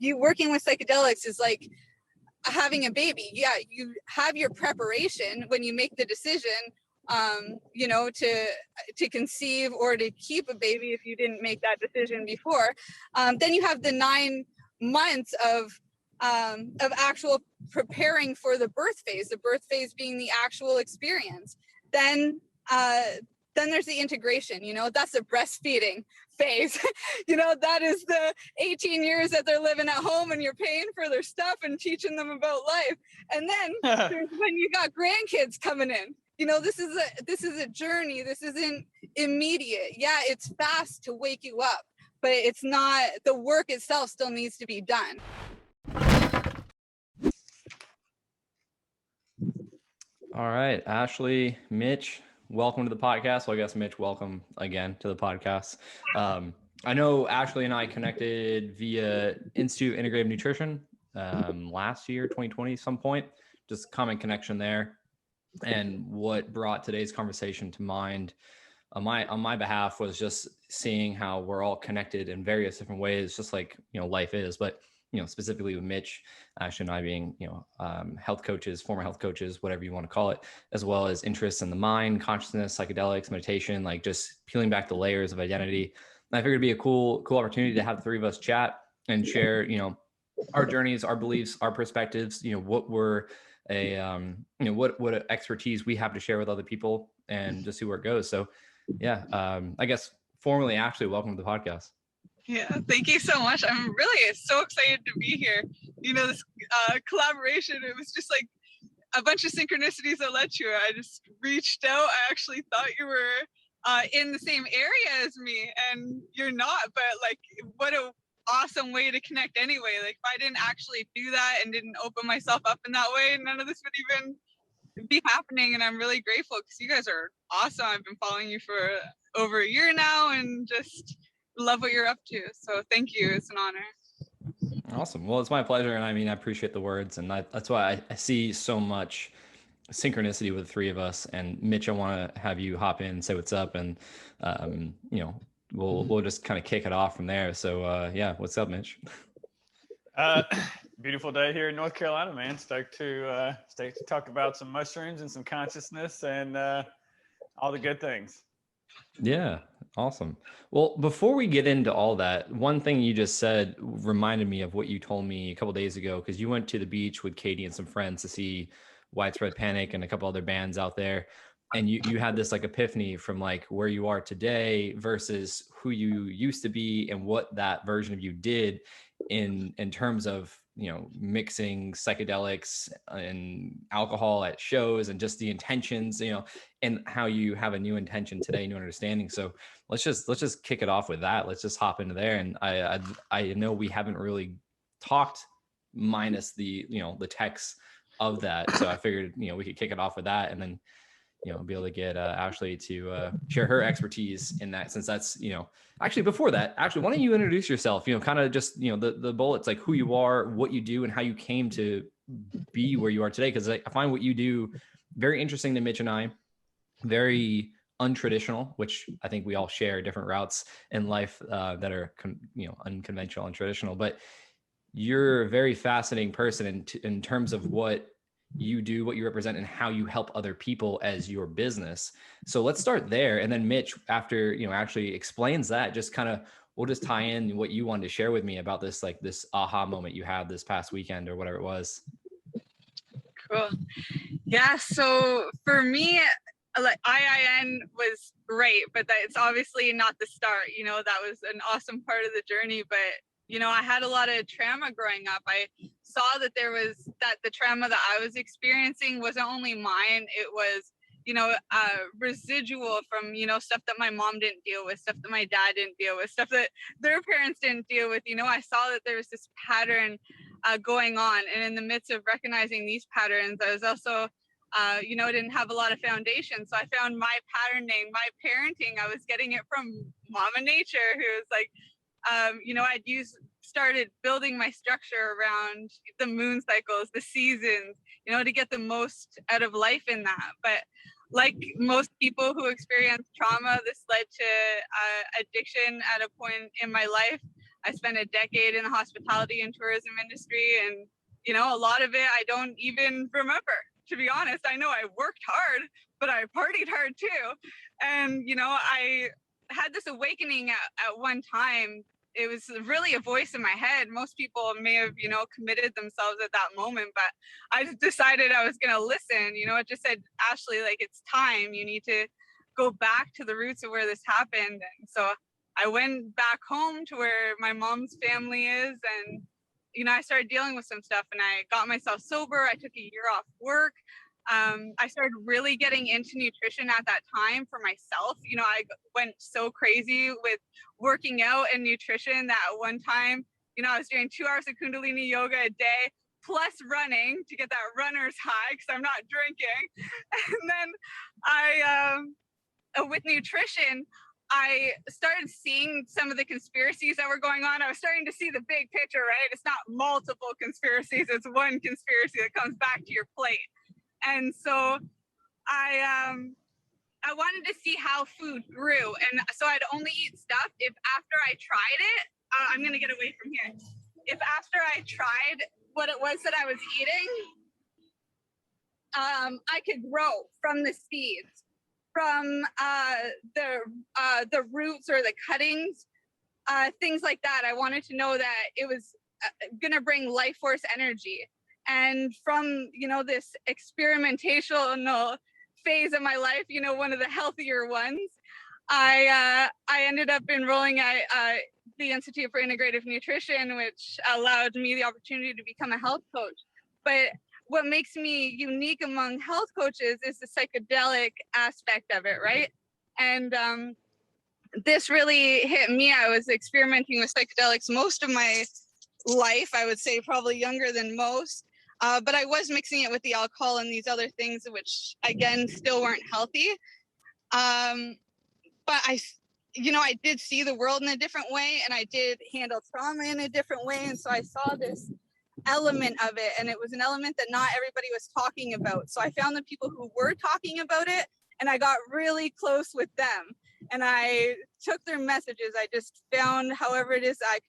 you working with psychedelics is like having a baby. Yeah, you have your preparation when you make the decision, you know, to conceive or to keep a baby if you didn't make that decision before. Then you have the 9 months of actual preparing for the birth phase being the actual experience. Then there's the integration, you know, that's the breastfeeding phase. You know, that is the 18 years that they're living at home and you're paying for their stuff and teaching them about life. And then there's when you got grandkids coming in. You know, this is a journey. This isn't immediate. Yeah, it's fast to wake you up, but it's not, the work itself still needs to be done. All right, Ashely, Mitch, welcome to the podcast. Well, I guess Mitch, welcome again to the podcast. I know Ashely and I connected via Institute Integrative Nutrition last year, 2020, some point, just common connection there. And what brought today's conversation to mind on my behalf was just seeing how we're all connected in various different ways, just like, you know, life is, but you know, specifically with Mitch, Ashely and I being, you know, health coaches, former health coaches, whatever you want to call it, as well as interests in the mind, consciousness, psychedelics, meditation, like just peeling back the layers of identity. And I figured it'd be a cool opportunity to have the three of us chat and share, you know, our journeys, our beliefs, our perspectives, you know, what we're you know, what expertise we have to share with other people and just see where it goes. So yeah, I guess formally, Ashely, welcome to the podcast. Yeah, thank you so much. I'm really so excited to be here. You know, this collaboration, it was just like a bunch of synchronicities that led to it. I just reached out. I actually thought you were in the same area as me, and you're not, but like, what a awesome way to connect anyway. Like, if I didn't actually do that and didn't open myself up in that way, none of this would even be happening. And I'm really grateful because you guys are awesome. I've been following you for over a year now and just love what you're up to. So thank you. It's an honor. Awesome. Well, it's my pleasure. And I mean, I appreciate the words. And that's why I see so much synchronicity with the three of us. And Mitch, I want to have you hop in and say what's up. And, you know, we'll just kind of kick it off from there. So yeah, what's up, Mitch? Beautiful day here in North Carolina, man. Stoked to talk about some mushrooms and some consciousness and all the good things. Yeah, awesome. Well, before we get into all that, one thing you just said reminded me of what you told me a couple of days ago, because you went to the beach with Katie and some friends to see Widespread Panic and a couple other bands out there. And you had this like epiphany from like where you are today versus who you used to be and what that version of you did in terms of, you know, mixing psychedelics and alcohol at shows and just the intentions, you know, and how you have a new intention today, new understanding. So let's just kick it off with that. Let's just hop into there. And I know we haven't really talked minus the, you know, the text of that. So I figured, you know, we could kick it off with that and then, you know, be able to get Ashely to share her expertise in that, since that's, you know, actually before that, Ashely, why don't you introduce yourself, you know, kind of just, you know, the bullets, like who you are, what you do, and how you came to be where you are today. Because I find what you do very interesting to Mitch and I, very untraditional, which I think we all share different routes in life that are, you know, unconventional and traditional. But you're a very fascinating person in terms of what you do, what you represent, and how you help other people as your business. So let's start there. And then Mitch, after, you know, actually explains that, just kind of, we'll just tie in what you wanted to share with me about this, like this aha moment you had this past weekend or whatever it was. Cool. Yeah. So for me, like IIN was great, but it's obviously not the start. You know, that was an awesome part of the journey, but you know, I had a lot of trauma growing up. I saw that the trauma that I was experiencing wasn't only mine. It was, you know, residual from, you know, stuff that my mom didn't deal with, stuff that my dad didn't deal with, stuff that their parents didn't deal with. You know, I saw that there was this pattern going on. And in the midst of recognizing these patterns, I was also, you know, I didn't have a lot of foundation. So I found my patterning, my parenting. I was getting it from Mama Nature, who was like, you know, started building my structure around the moon cycles, the seasons, you know, to get the most out of life in that. But like most people who experience trauma, this led to addiction at a point in my life. I spent a decade in the hospitality and tourism industry, and a lot of it I don't even remember, to be honest. I know I worked hard, but I partied hard too. And I had this awakening at one time. It was really a voice in my head. Most people may have committed themselves at that moment, but I just decided I was going to listen. It just said, Ashely, like, it's time. You need to go back to the roots of where this happened. And so I went back home to where my mom's family is, and I started dealing with some stuff, and I got myself sober. I took a year off work. I started really getting into nutrition at that time for myself. I went so crazy with working out and nutrition that at one time, I was doing 2 hours of Kundalini yoga a day plus running to get that runner's high because I'm not drinking. And then with nutrition, I started seeing some of the conspiracies that were going on. I was starting to see the big picture, right? It's not multiple conspiracies. It's one conspiracy that comes back to your plate. And so I wanted to see how food grew. And so I'd only eat stuff if after I tried it, I'm going to get away from here. If after I tried what it was that I was eating, I could grow from the seeds, from the roots or the cuttings, things like that. I wanted to know that it was going to bring life force energy. And from, this experimentational phase of my life, one of the healthier ones, I ended up enrolling at the Institute for Integrative Nutrition, which allowed me the opportunity to become a health coach. But what makes me unique among health coaches is the psychedelic aspect of it, right? And this really hit me. I was experimenting with psychedelics most of my life, I would say probably younger than most. But I was mixing it with the alcohol and these other things, which again, still weren't healthy. But I did see the world in a different way, and I did handle trauma in a different way. And so I saw this element of it, and it was an element that not everybody was talking about. So I found the people who were talking about it, and I got really close with them. And I took their messages. I just found, however it is, I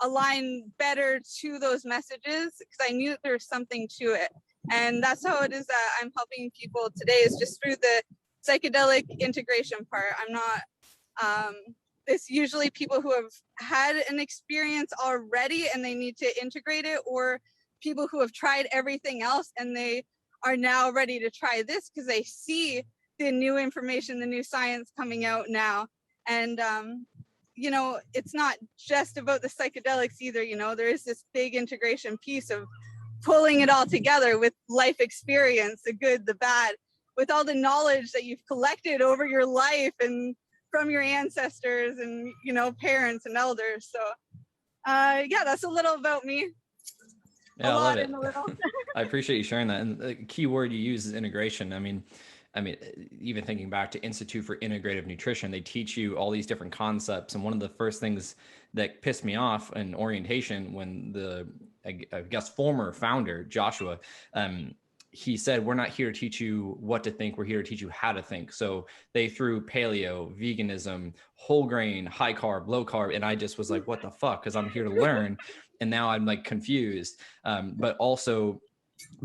align better to those messages because I knew that there was something to it. And that's how it is that I'm helping people today, is just through the psychedelic integration part. I'm not, it's usually people who have had an experience already and they need to integrate it, or people who have tried everything else and they are now ready to try this because they see the new information, the new science coming out now. And it's not just about the psychedelics either. There is this big integration piece of pulling it all together with life experience, the good, the bad, with all the knowledge that you've collected over your life and from your ancestors and, parents and elders. So, that's a little about me. Yeah, I love it. I appreciate you sharing that. And the key word you use is integration. I mean, even thinking back to Institute for Integrative Nutrition, they teach you all these different concepts. And one of the first things that pissed me off in orientation when the, I guess, former founder, Joshua, he said, we're not here to teach you what to think. We're here to teach you how to think. So they threw paleo, veganism, whole grain, high carb, low carb. And I just was like, what the fuck? Because I'm here to learn. And now I'm like confused. But also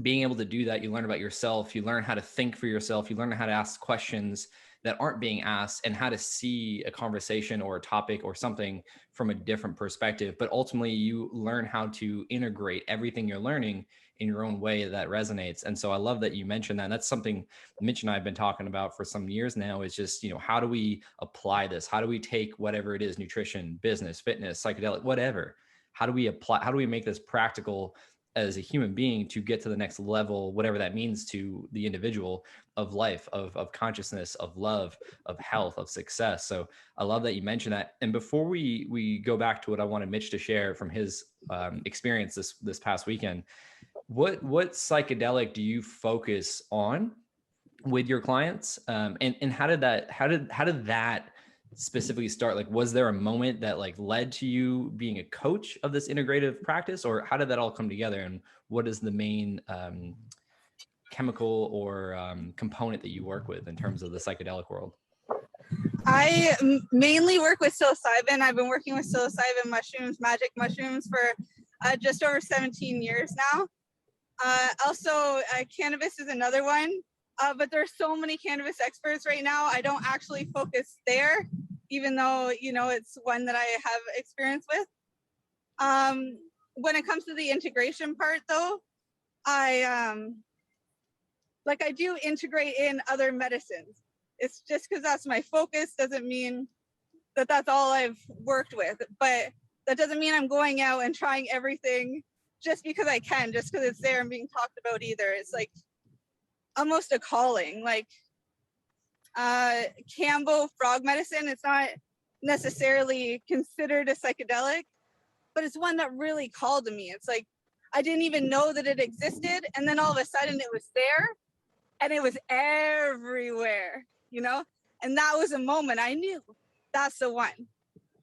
being able to do that, you learn about yourself, you learn how to think for yourself, you learn how to ask questions that aren't being asked, and how to see a conversation or a topic or something from a different perspective. But ultimately you learn how to integrate everything you're learning in your own way that resonates. And so I love that you mentioned that. And that's something Mitch and I have been talking about for some years now, is just, how do we apply this? How do we take whatever it is, nutrition, business, fitness, psychedelic, whatever, how do we make this practical as a human being to get to the next level, whatever that means to the individual, of life, of consciousness, of love, of health, of success. So I love that you mentioned that. And before we go back to what I wanted Mitch to share from his experience this past weekend, what psychedelic do you focus on with your clients? And how did that specifically start? Like, was there a moment that like led to you being a coach of this integrative practice, or how did that all come together? And what is the main chemical or component that you work with in terms of the psychedelic world? mainly work with psilocybin. I've been working with psilocybin mushrooms, magic mushrooms, for just over 17 years now. Also, cannabis is another one, but there's so many cannabis experts right now. I don't actually focus there, even though, you know, it's one that I have experience with. When it comes to the integration part, though, I do integrate in other medicines. It's just because that's my focus doesn't mean that that's all I've worked with, but that doesn't mean I'm going out and trying everything just because I can, just because it's there and being talked about either. It's like almost a calling. Like Cambo frog medicine, it's not necessarily considered a psychedelic, but it's one that really called to me. It's like I didn't even know that it existed, and then all of a sudden it was there and it was everywhere, you know? And that was a moment I knew that's the one.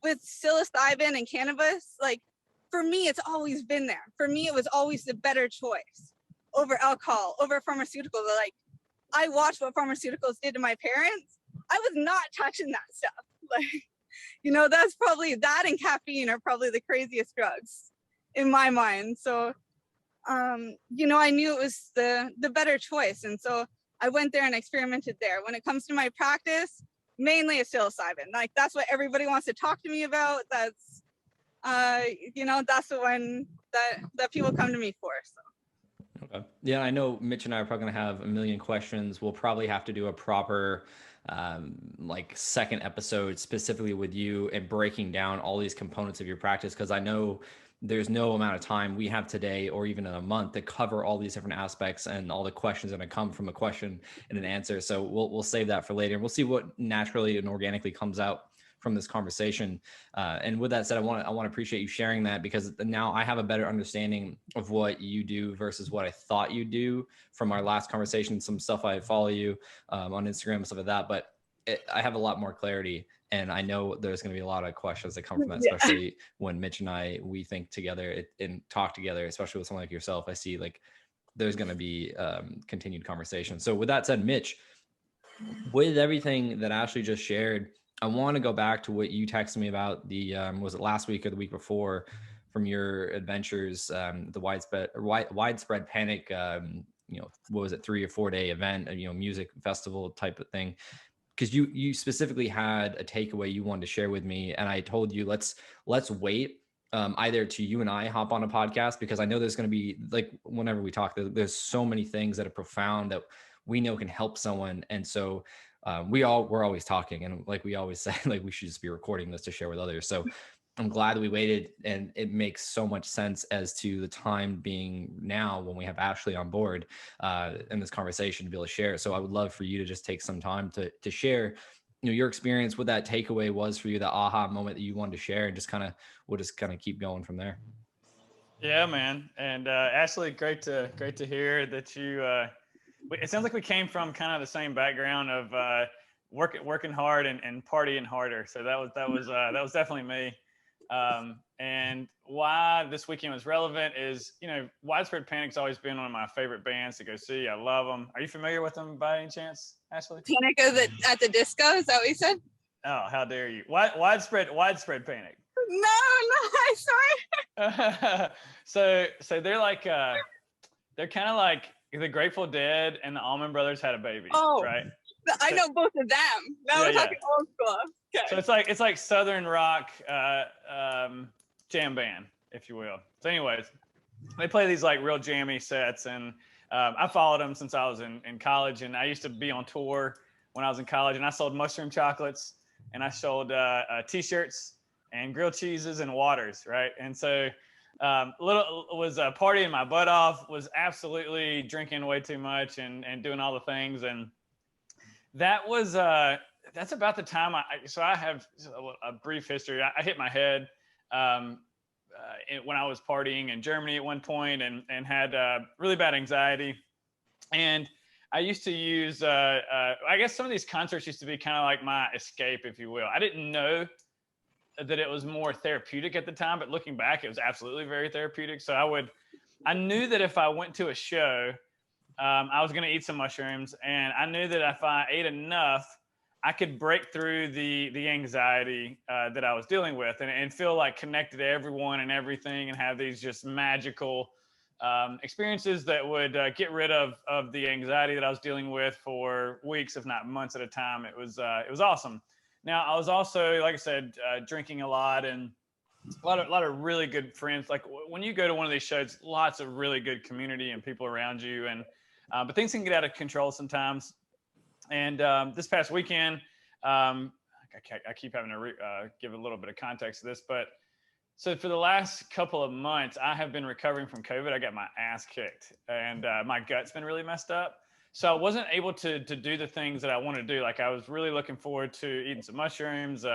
With psilocybin and cannabis, like for me, it's always been there. For me, it was always the better choice over alcohol, over pharmaceuticals. Like I watched what pharmaceuticals did to my parents. I was not touching that stuff. Like, you know, that's probably, that and caffeine are probably the craziest drugs in my mind. So, you know, I knew it was the better choice. And so I went there and experimented there. When it comes to my practice, mainly it's psilocybin. Like that's what everybody wants to talk to me about. That's, you know, that's the one that people come to me for. So. Okay. Yeah, I know Mitch and I are probably going to have a million questions. We'll probably have to do a proper like second episode specifically with you and breaking down all these components of your practice, because I know there's no amount of time we have today or even in a month to cover all these different aspects and all the questions that come from a question and an answer. So we'll save that for later, and we'll see what naturally and organically comes out from this conversation. And with that said, I want to appreciate you sharing that, because now I have a better understanding of what you do versus what I thought you do from our last conversation, some stuff I follow you on Instagram and stuff like that. But I have a lot more clarity, and I know there's going to be a lot of questions that come from that, especially when Mitch and we think together and talk together, especially with someone like yourself. I see like there's going to be continued conversation. So with that said, Mitch, with everything that Ashely just shared, I want to go back to what you texted me about the, was it last week or the week before, from your adventures, the widespread panic, you know, what was it, 3 or 4 day event, you know, music festival type of thing. Because you specifically had a takeaway you wanted to share with me, and I told you let's wait either to you and I hop on a podcast, because I know there's going to be, like, whenever we talk, there's so many things that are profound that we know can help someone, and so we're always talking, and like we always say, like we should just be recording this to share with others. So I'm glad that we waited, and it makes so much sense as to the time being now when we have Ashely on board in this conversation to be able to share. So I would love for you to just take some time to share, you know, your experience, what that takeaway was for you, the aha moment that you wanted to share, and we'll just kind of keep going from there. Yeah, man. And Ashely, great to hear that you. It sounds like we came from kind of the same background of working hard and partying harder. So that was definitely me. And why this weekend was relevant is, you know, Widespread Panic's always been one of my favorite bands to go see. I love them. Are you familiar with them by any chance, Ashely? Panic at the disco, is that what you said? Oh, how dare you! Widespread Panic. No, I'm sorry. So they're like they're kind of like the Grateful Dead and the Allman Brothers had a baby. Oh, right. I know both of them. Now we're talking old school. Okay. So it's like Southern rock jam band, if you will. So anyways, they play these like real jammy sets, and I followed them since I was in college, and I used to be on tour when I was in college, and I sold mushroom chocolates, and I sold t-shirts and grilled cheeses and waters, right? And so was partying my butt off, was absolutely drinking way too much and doing all the things, and that was that's about the time I have a brief history. I hit my head when I was partying in Germany at one point, and had really bad anxiety. And I used to use, I guess some of these concerts used to be kind of like my escape, if you will. I didn't know that it was more therapeutic at the time, but looking back, it was absolutely very therapeutic. So I knew that if I went to a show, I was going to eat some mushrooms, and I knew that if I ate enough, I could break through the anxiety that I was dealing with, and feel like connected to everyone and everything, and have these just magical experiences that would get rid of the anxiety that I was dealing with for weeks, if not months at a time. It was awesome. Now, I was also, like I said, drinking a lot, and a lot of really good friends. Like when you go to one of these shows, lots of really good community and people around you, and but things can get out of control sometimes. And this past weekend, I keep having to give a little bit of context to this, but so for the last couple of months, I have been recovering from COVID. I got my ass kicked, and my gut's been really messed up. So I wasn't able to do the things that I wanted to do. Like I was really looking forward to eating some mushrooms,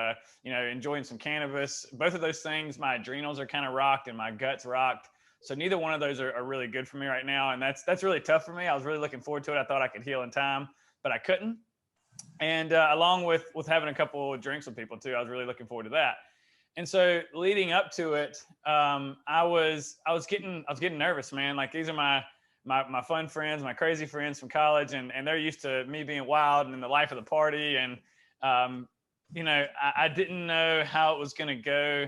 enjoying some cannabis. Both of those things, my adrenals are kind of rocked and my gut's rocked. So neither one of those are really good for me right now. And that's really tough for me. I was really looking forward to it. I thought I could heal in time, but I couldn't. And along with having a couple of drinks with people too, I was really looking forward to that. And so leading up to it, I was getting nervous, man. Like these are my fun friends, my crazy friends from college, and they're used to me being wild and in the life of the party. And I didn't know how it was going to go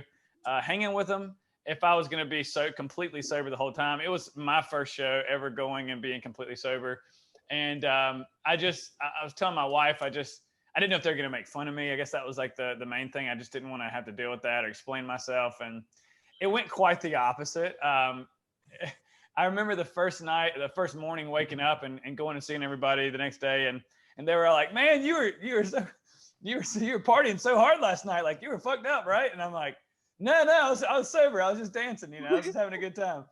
hanging with them, if I was going to be so completely sober the whole time. It was my first show ever going and being completely sober. And I was telling my wife, I didn't know if they're going to make fun of me. I guess that was like the main thing. I just didn't want to have to deal with that or explain myself. And it went quite the opposite. I remember the first morning waking up and going and seeing everybody the next day. And they were like, man, you were partying so hard last night. Like you were fucked up, right? And I'm like, no, I was sober. I was just dancing, I was just having a good time.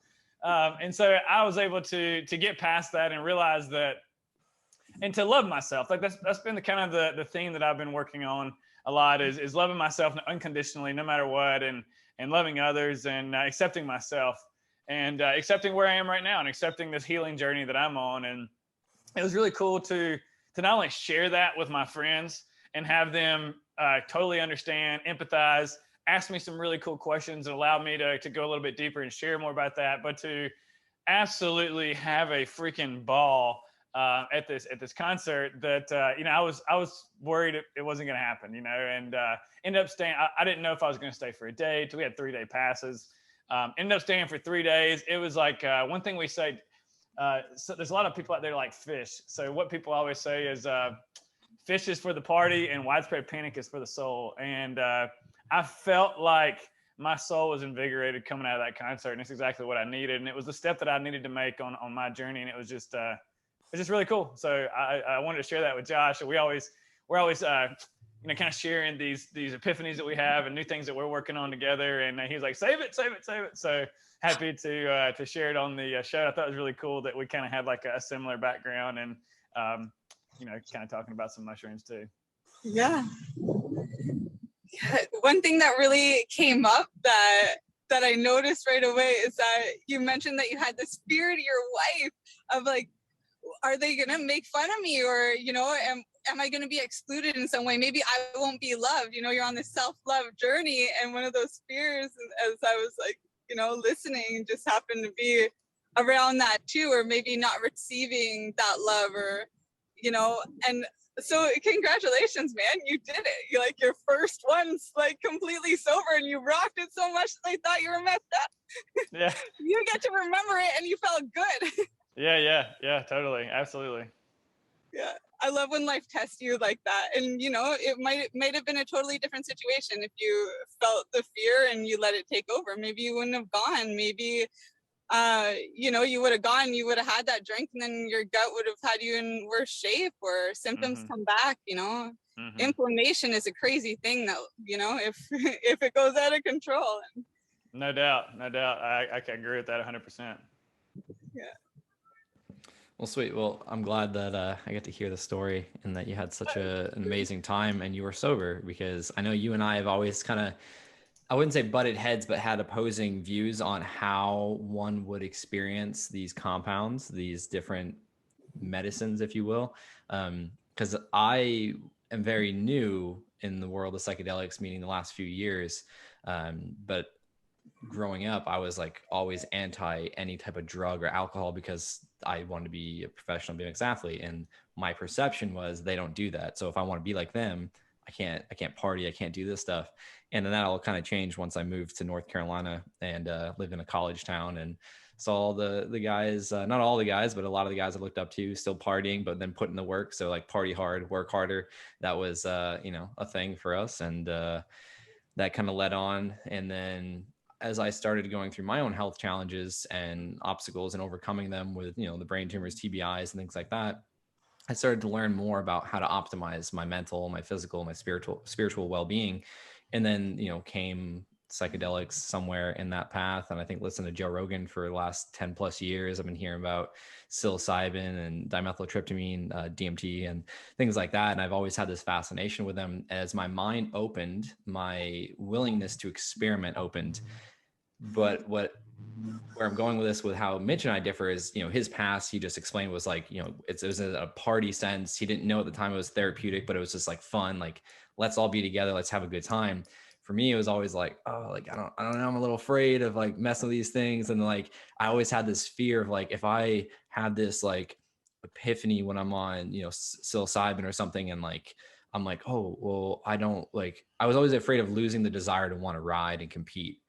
And so I was able to get past that and realize that, and to love myself. Like that's been the kind of the theme that I've been working on a lot is loving myself unconditionally, no matter what, and loving others, and accepting myself, and accepting where I am right now, and accepting this healing journey that I'm on. And it was really cool to not only share that with my friends and have them totally understand, empathize, ask me some really cool questions and allow me to go a little bit deeper and share more about that, but to absolutely have a freaking ball at this concert that I was worried it wasn't going to happen, and ended up staying. I didn't know if I was going to stay for a day. We had 3-day passes. Ended up staying for 3 days. It was like one thing we say. So there's a lot of people out there like fish. So what people always say is fish is for the party and widespread panic is for the soul. And I felt like my soul was invigorated coming out of that concert, and it's exactly what I needed. And it was the step that I needed to make on my journey, and it was just really cool. So I wanted to share that with Josh. We're always kind of sharing these epiphanies that we have and new things that we're working on together. And he was like, save it. So happy to share it on the show. I thought it was really cool that we kind of had like a similar background, and kind of talking about some mushrooms too. Yeah. One thing that really came up that I noticed right away is that you mentioned that you had this fear to your wife of like, are they gonna make fun of me, or am I gonna be excluded in some way? Maybe I won't be loved. You're on this self-love journey, and one of those fears, as I was like, listening, just happened to be around that too, or maybe not receiving that love, or and so congratulations, man, you did it. You're like your first one's like completely sober, and you rocked it so much that they thought you were messed up. Yeah. You get to remember it and you felt good. Yeah, totally. Absolutely. Yeah. I love when life tests you like that. And it might have been a totally different situation if you felt the fear and you let it take over. Maybe you wouldn't have gone. Maybe you would have gone, you would have had that drink, and then your gut would have had you in worse shape, or symptoms come back. Inflammation is a crazy thing that, if it goes out of control. No doubt. I can agree with that 100%. Yeah. Well, sweet. Well, I'm glad that I get to hear the story, and that you had such an amazing time and you were sober, because I know you and I have always kind of, I wouldn't say butted heads, but had opposing views on how one would experience these compounds, these different medicines, if you will. Because I am very new in the world of psychedelics, meaning the last few years. But growing up, I was like always anti any type of drug or alcohol because I wanted to be a professional BMX athlete. And my perception was they don't do that. So if I want to be like them, I can't party. I can't do this stuff. And then that all kind of changed once I moved to North Carolina and lived in a college town and saw all the guys, not all the guys, but a lot of the guys I looked up to still partying, but then putting the work. So like party hard, work harder. That was, you know, a thing for us. And that kind of led on. And then as I started going through my own health challenges and obstacles and overcoming them with, you know, the brain tumors, TBIs and things like that, I started to learn more about how to optimize my mental, my physical, my spiritual well-being. And then, you know, came psychedelics somewhere in that path. And I think listen to Joe Rogan for the last 10 plus years. I've been hearing about psilocybin and dimethyltryptamine, DMT and things like that. And I've always had this fascination with them. As my mind opened, my willingness to experiment opened. But where I'm going with this, with how Mitch and I differ is, you know, his past, he just explained was like, you know, it was a party sense. He didn't know at the time it was therapeutic, but it was just like fun. Like, let's all be together. Let's have a good time. For me, it was always like, oh, like, I don't know. I'm a little afraid of like messing with these things. And like, I always had this fear of like, if I had this like epiphany when I'm on, you know, psilocybin or something, and like, I'm like, oh, well, I was always afraid of losing the desire to want to ride and compete.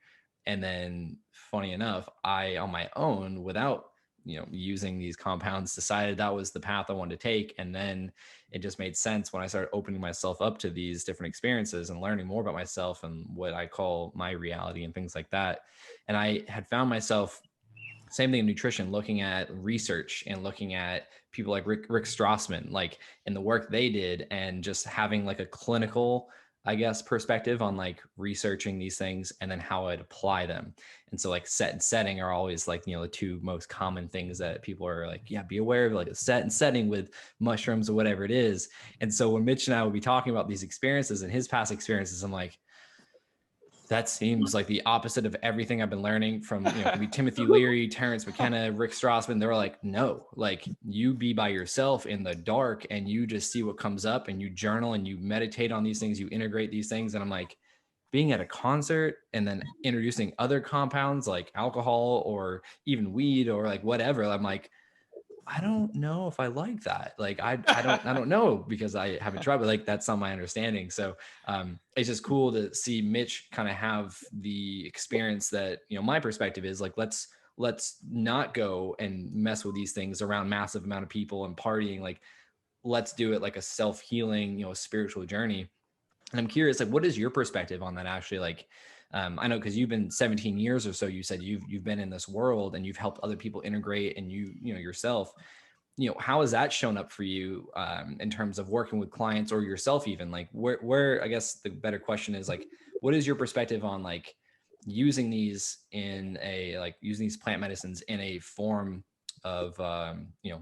And then funny enough, I, on my own, without, you know, using these compounds, decided that was the path I wanted to take. And then it just made sense when I started opening myself up to these different experiences and learning more about myself and what I call my reality and things like that. And I had found myself, same thing in nutrition, looking at research and looking at people like Rick Strassman, like in the work they did, and just having like a clinical, I guess, perspective on like researching these things and then how I'd apply them. And so like set and setting are always like, you know, the two most common things that people are like, yeah, be aware of, like a set and setting with mushrooms or whatever it is. And so when Mitch and I would be talking about these experiences and his past experiences, I'm like, that seems like the opposite of everything I've been learning from, you know, Timothy Leary, Terrence McKenna, Rick Strassman. They were like, no, like you be by yourself in the dark and you just see what comes up and you journal and you meditate on these things, you integrate these things. And I'm like, being at a concert and then introducing other compounds like alcohol or even weed or like whatever, I'm like, I don't know if I like that. Like, I don't know because I haven't tried, but like, that's not my understanding. So it's just cool to see Mitch kind of have the experience that, you know, my perspective is like, let's not go and mess with these things around massive amount of people and partying. Like, let's do it like a self-healing, you know, spiritual journey. And I'm curious, like, what is your perspective on that, Ashley? Like, I know because you've been 17 years or so, you said you've been in this world and you've helped other people integrate and you know, yourself, you know, how has that shown up for you in terms of working with clients or yourself even? Like where I guess the better question is like, what is your perspective on like using these using these plant medicines in a form of, you know,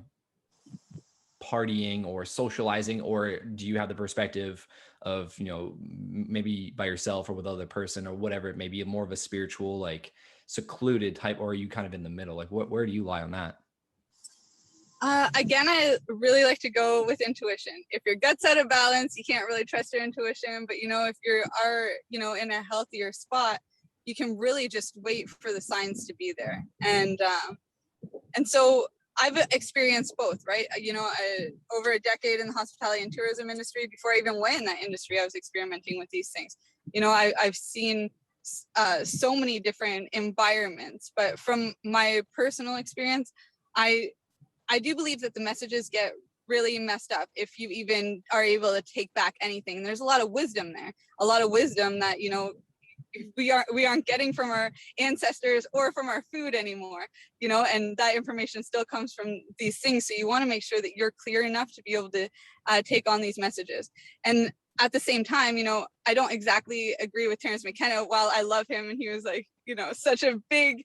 partying or socializing, or do you have the perspective of, you know, maybe by yourself or with other person or whatever it may be, more of a spiritual, like secluded type, or are you kind of in the middle? Like where do you lie on that? Again, I really like to go with intuition. If your gut's out of balance, you can't really trust your intuition, but you know, if you are, you know, in a healthier spot, you can really just wait for the signs to be there. And so I've experienced both, right? You know, over a decade in the hospitality and tourism industry. Before I even went in that industry, I was experimenting with these things. You know, I've seen so many different environments, but from my personal experience, I do believe that the messages get really messed up if you even are able to take back anything. There's a lot of wisdom there, a lot of wisdom that, you know, we aren't getting from our ancestors or from our food anymore, you know, and that information still comes from these things. So you want to make sure that you're clear enough to be able to take on these messages. And at the same time, you know, I don't exactly agree with Terrence McKenna. While I love him and he was like, you know, such a big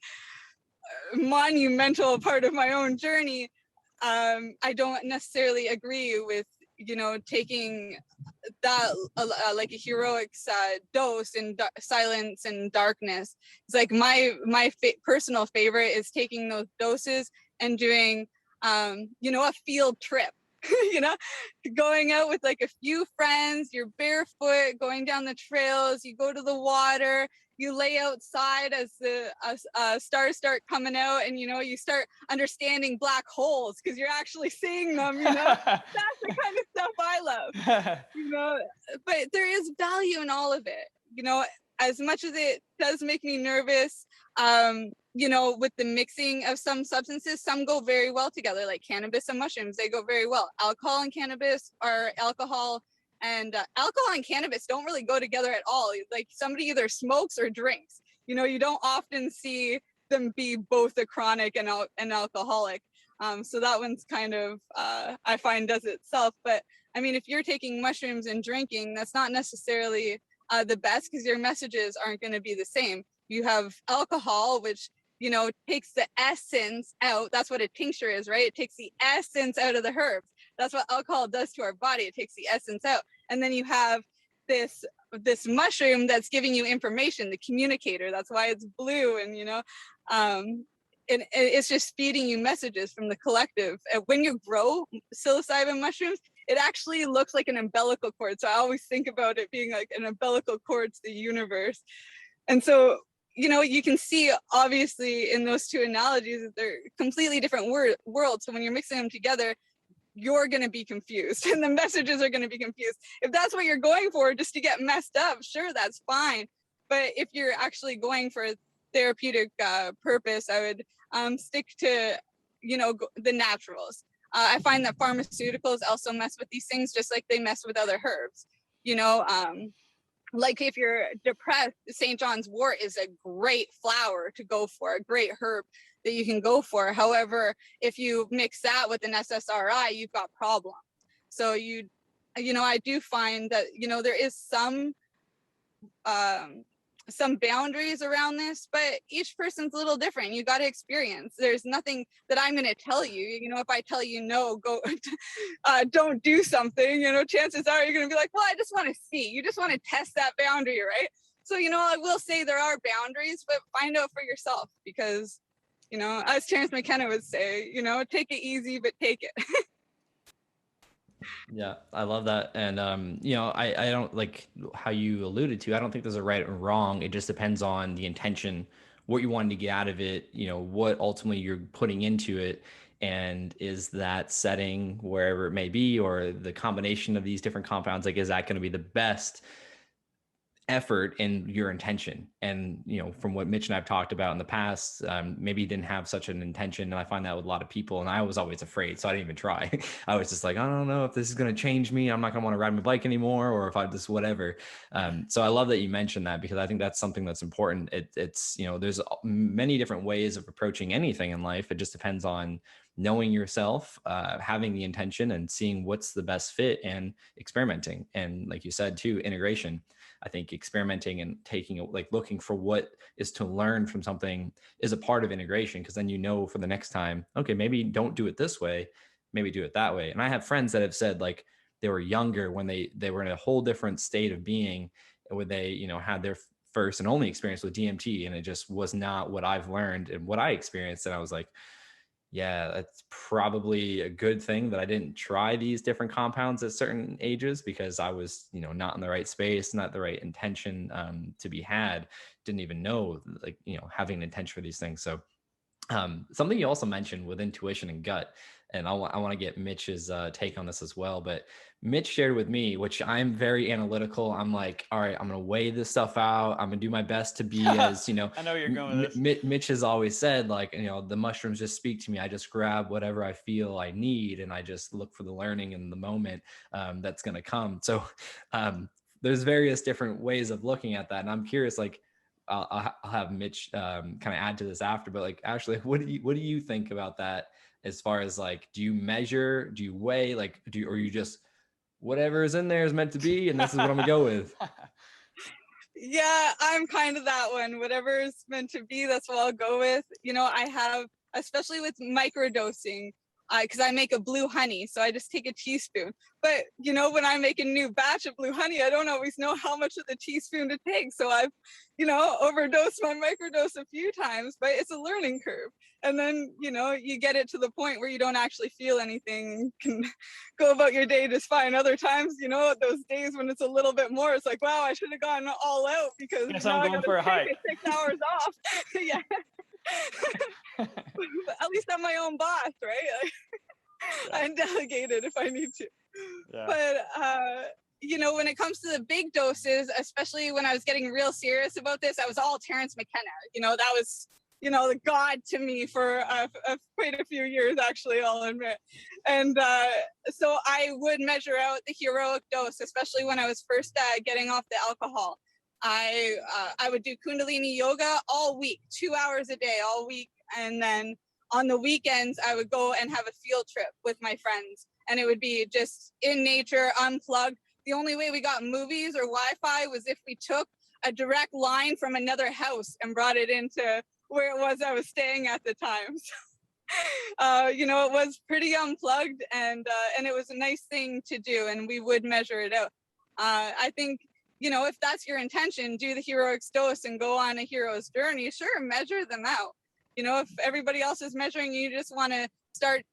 monumental part of my own journey, I don't necessarily agree with, you know, taking that like a heroics dose in silence and darkness. It's like my personal favorite is taking those doses and doing, you know, a field trip. You know, going out with like a few friends, you're barefoot, going down the trails, you go to the water, you lay outside as the stars start coming out, and you start understanding black holes because you're actually seeing them. That's the kind of stuff I love. But there is value in all of it. As much as it does make me nervous, with the mixing of some substances, some go very well together, like cannabis and mushrooms. They go very well. Alcohol and cannabis, or alcohol and cannabis don't really go together at all. Like somebody either smokes or drinks. You don't often see them be both a chronic and alcoholic. So that one's kind of, I find, does itself. But I mean, if you're taking mushrooms and drinking, that's not necessarily the best, because your messages aren't going to be the same. You have alcohol, which takes the essence out. That's what a tincture is, right? It takes the essence out of the herbs. That's what alcohol does to our body. It takes the essence out. And then you have this mushroom that's giving you information, the communicator. That's why it's blue, and it's just feeding you messages from the collective. And when you grow psilocybin mushrooms, it actually looks like an umbilical cord. So I always think about it being like an umbilical cord to the universe. And so, you can see obviously in those two analogies that they're completely different worlds. So when you're mixing them together, you're going to be confused and the messages are going to be confused. If that's what you're going for, just to get messed up, sure, that's fine. But if you're actually going for a therapeutic purpose, I would stick to, the naturals. I find that pharmaceuticals also mess with these things, just like they mess with other herbs. Like if you're depressed, St. John's wort is a great flower to go for, a great herb that you can go for. However, if you mix that with an SSRI, you've got problems. So I do find that, there is some boundaries around this, but each person's a little different. You got to experience. There's nothing that I'm going to tell you. If I tell you no, go, don't do something, chances are you're going to be like, well, I just want to see. You just want to test that boundary, right? So, I will say there are boundaries, but find out for yourself, because, as Terence McKenna would say, take it easy, but take it. Yeah, I love that. And, I don't, like how you alluded to, I don't think there's a right or wrong. It just depends on the intention, what you wanted to get out of it, what ultimately you're putting into it. And is that setting, wherever it may be, or the combination of these different compounds, like, is that going to be the best effort in your intention? And from what Mitch and I've talked about in the past, maybe he didn't have such an intention, and I find that with a lot of people, and I was always afraid, so I didn't even try. I was just like, I don't know if this is going to change me, I'm not going to want to ride my bike anymore, or if I just whatever. So I love that you mentioned that, because I think that's something that's important. It's there's many different ways of approaching anything in life. It just depends on knowing yourself, having the intention, and seeing what's the best fit, and experimenting. And like you said too, integration. I think experimenting and looking for what is to learn from something is a part of integration, because then for the next time, okay, maybe don't do it this way, maybe do it that way. And I have friends that have said, like, they were younger when they were in a whole different state of being, where they had their first and only experience with DMT, and it just was not what I've learned and what I experienced. And I was like, yeah, that's probably a good thing that I didn't try these different compounds at certain ages, because I was, not in the right space, not the right intention to be had. Didn't even know, having an intention for these things. So something you also mentioned with intuition and gut, and I want to get Mitch's take on this as well. But Mitch shared with me, which I'm very analytical. I'm like, all right, I'm going to weigh this stuff out. I'm going to do my best to be as, I know you're going with this. Mitch has always said, like, the mushrooms just speak to me. I just grab whatever I feel I need, and I just look for the learning in the moment that's going to come. So there's various different ways of looking at that. And I'm curious, like, I'll have Mitch kind of add to this after, but like, Ashely, what do you think about that? As far as, like, do you measure, do you weigh, like, or you just, whatever is in there is meant to be, and this is what I'm gonna go with? Yeah, I'm kind of that one. Whatever is meant to be, that's what I'll go with. I have, especially with microdosing, because I make a blue honey, so I just take a teaspoon. But when I make a new batch of blue honey, I don't always know how much of the teaspoon to take. So I've, overdosed my microdose a few times, but it's a learning curve. And then, you get it to the point where you don't actually feel anything, can go about your day just fine. Other times, those days when it's a little bit more, it's like, wow, I should have gone all out because now I got to take 6 hours off. Yeah. At least I'm my own boss, right? I'm delegated if I need to. Yeah. But when it comes to the big doses, especially when I was getting real serious about this, I was all Terrence McKenna. That was the god to me for quite a few years, actually, I'll admit. And so I would measure out the heroic dose, especially when I was first getting off the alcohol. I would do Kundalini yoga all week, 2 hours a day all week. And then on the weekends, I would go and have a field trip with my friends. And it would be just in nature, unplugged. The only way we got movies or Wi-Fi was if we took a direct line from another house and brought it into where it was I was staying at the time. So, it was pretty unplugged, and it was a nice thing to do, and we would measure it out. I think, if that's your intention, do the heroics dose and go on a hero's journey. Sure, measure them out. If everybody else is measuring, you just want to start,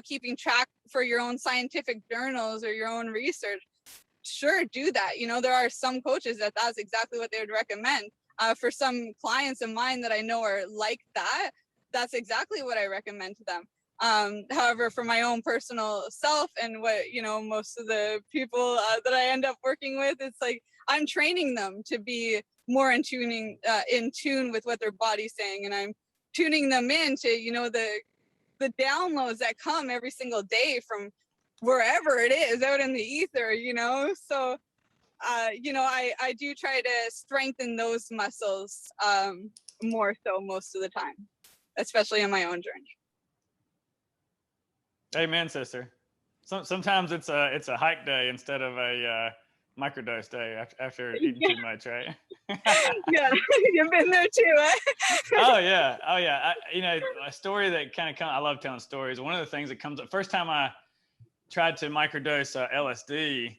keeping track for your own scientific journals or your own research. Sure, do that. There are some coaches that's exactly what they would recommend. For some clients of mine that I know are like that, that's exactly what I recommend to them. However, for my own personal self and what, most of the people that I end up working with, it's like I'm training them to be more in tune with what their body's saying. And I'm tuning them into, the downloads that come every single day from wherever it is out in the ether, So, I do try to strengthen those muscles more so most of the time, especially on my own journey. Amen, sister. Sometimes it's a hike day instead of a microdose day after eating too much, right? Yeah, you've been there too, eh? Oh yeah. A story that kind of comes. I love telling stories. One of the things that comes up first time I tried to microdose LSD.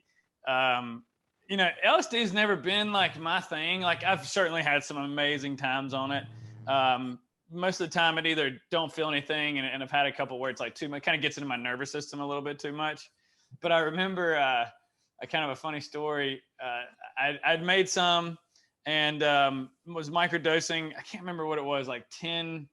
LSD's never been like my thing. Like I've certainly had some amazing times on it. Most of the time, it either don't feel anything, and I've had a couple where it's like too much, kind of gets into my nervous system a little bit too much. But I remember a kind of a funny story. I'd made some and was microdosing. I can't remember what it was, like 10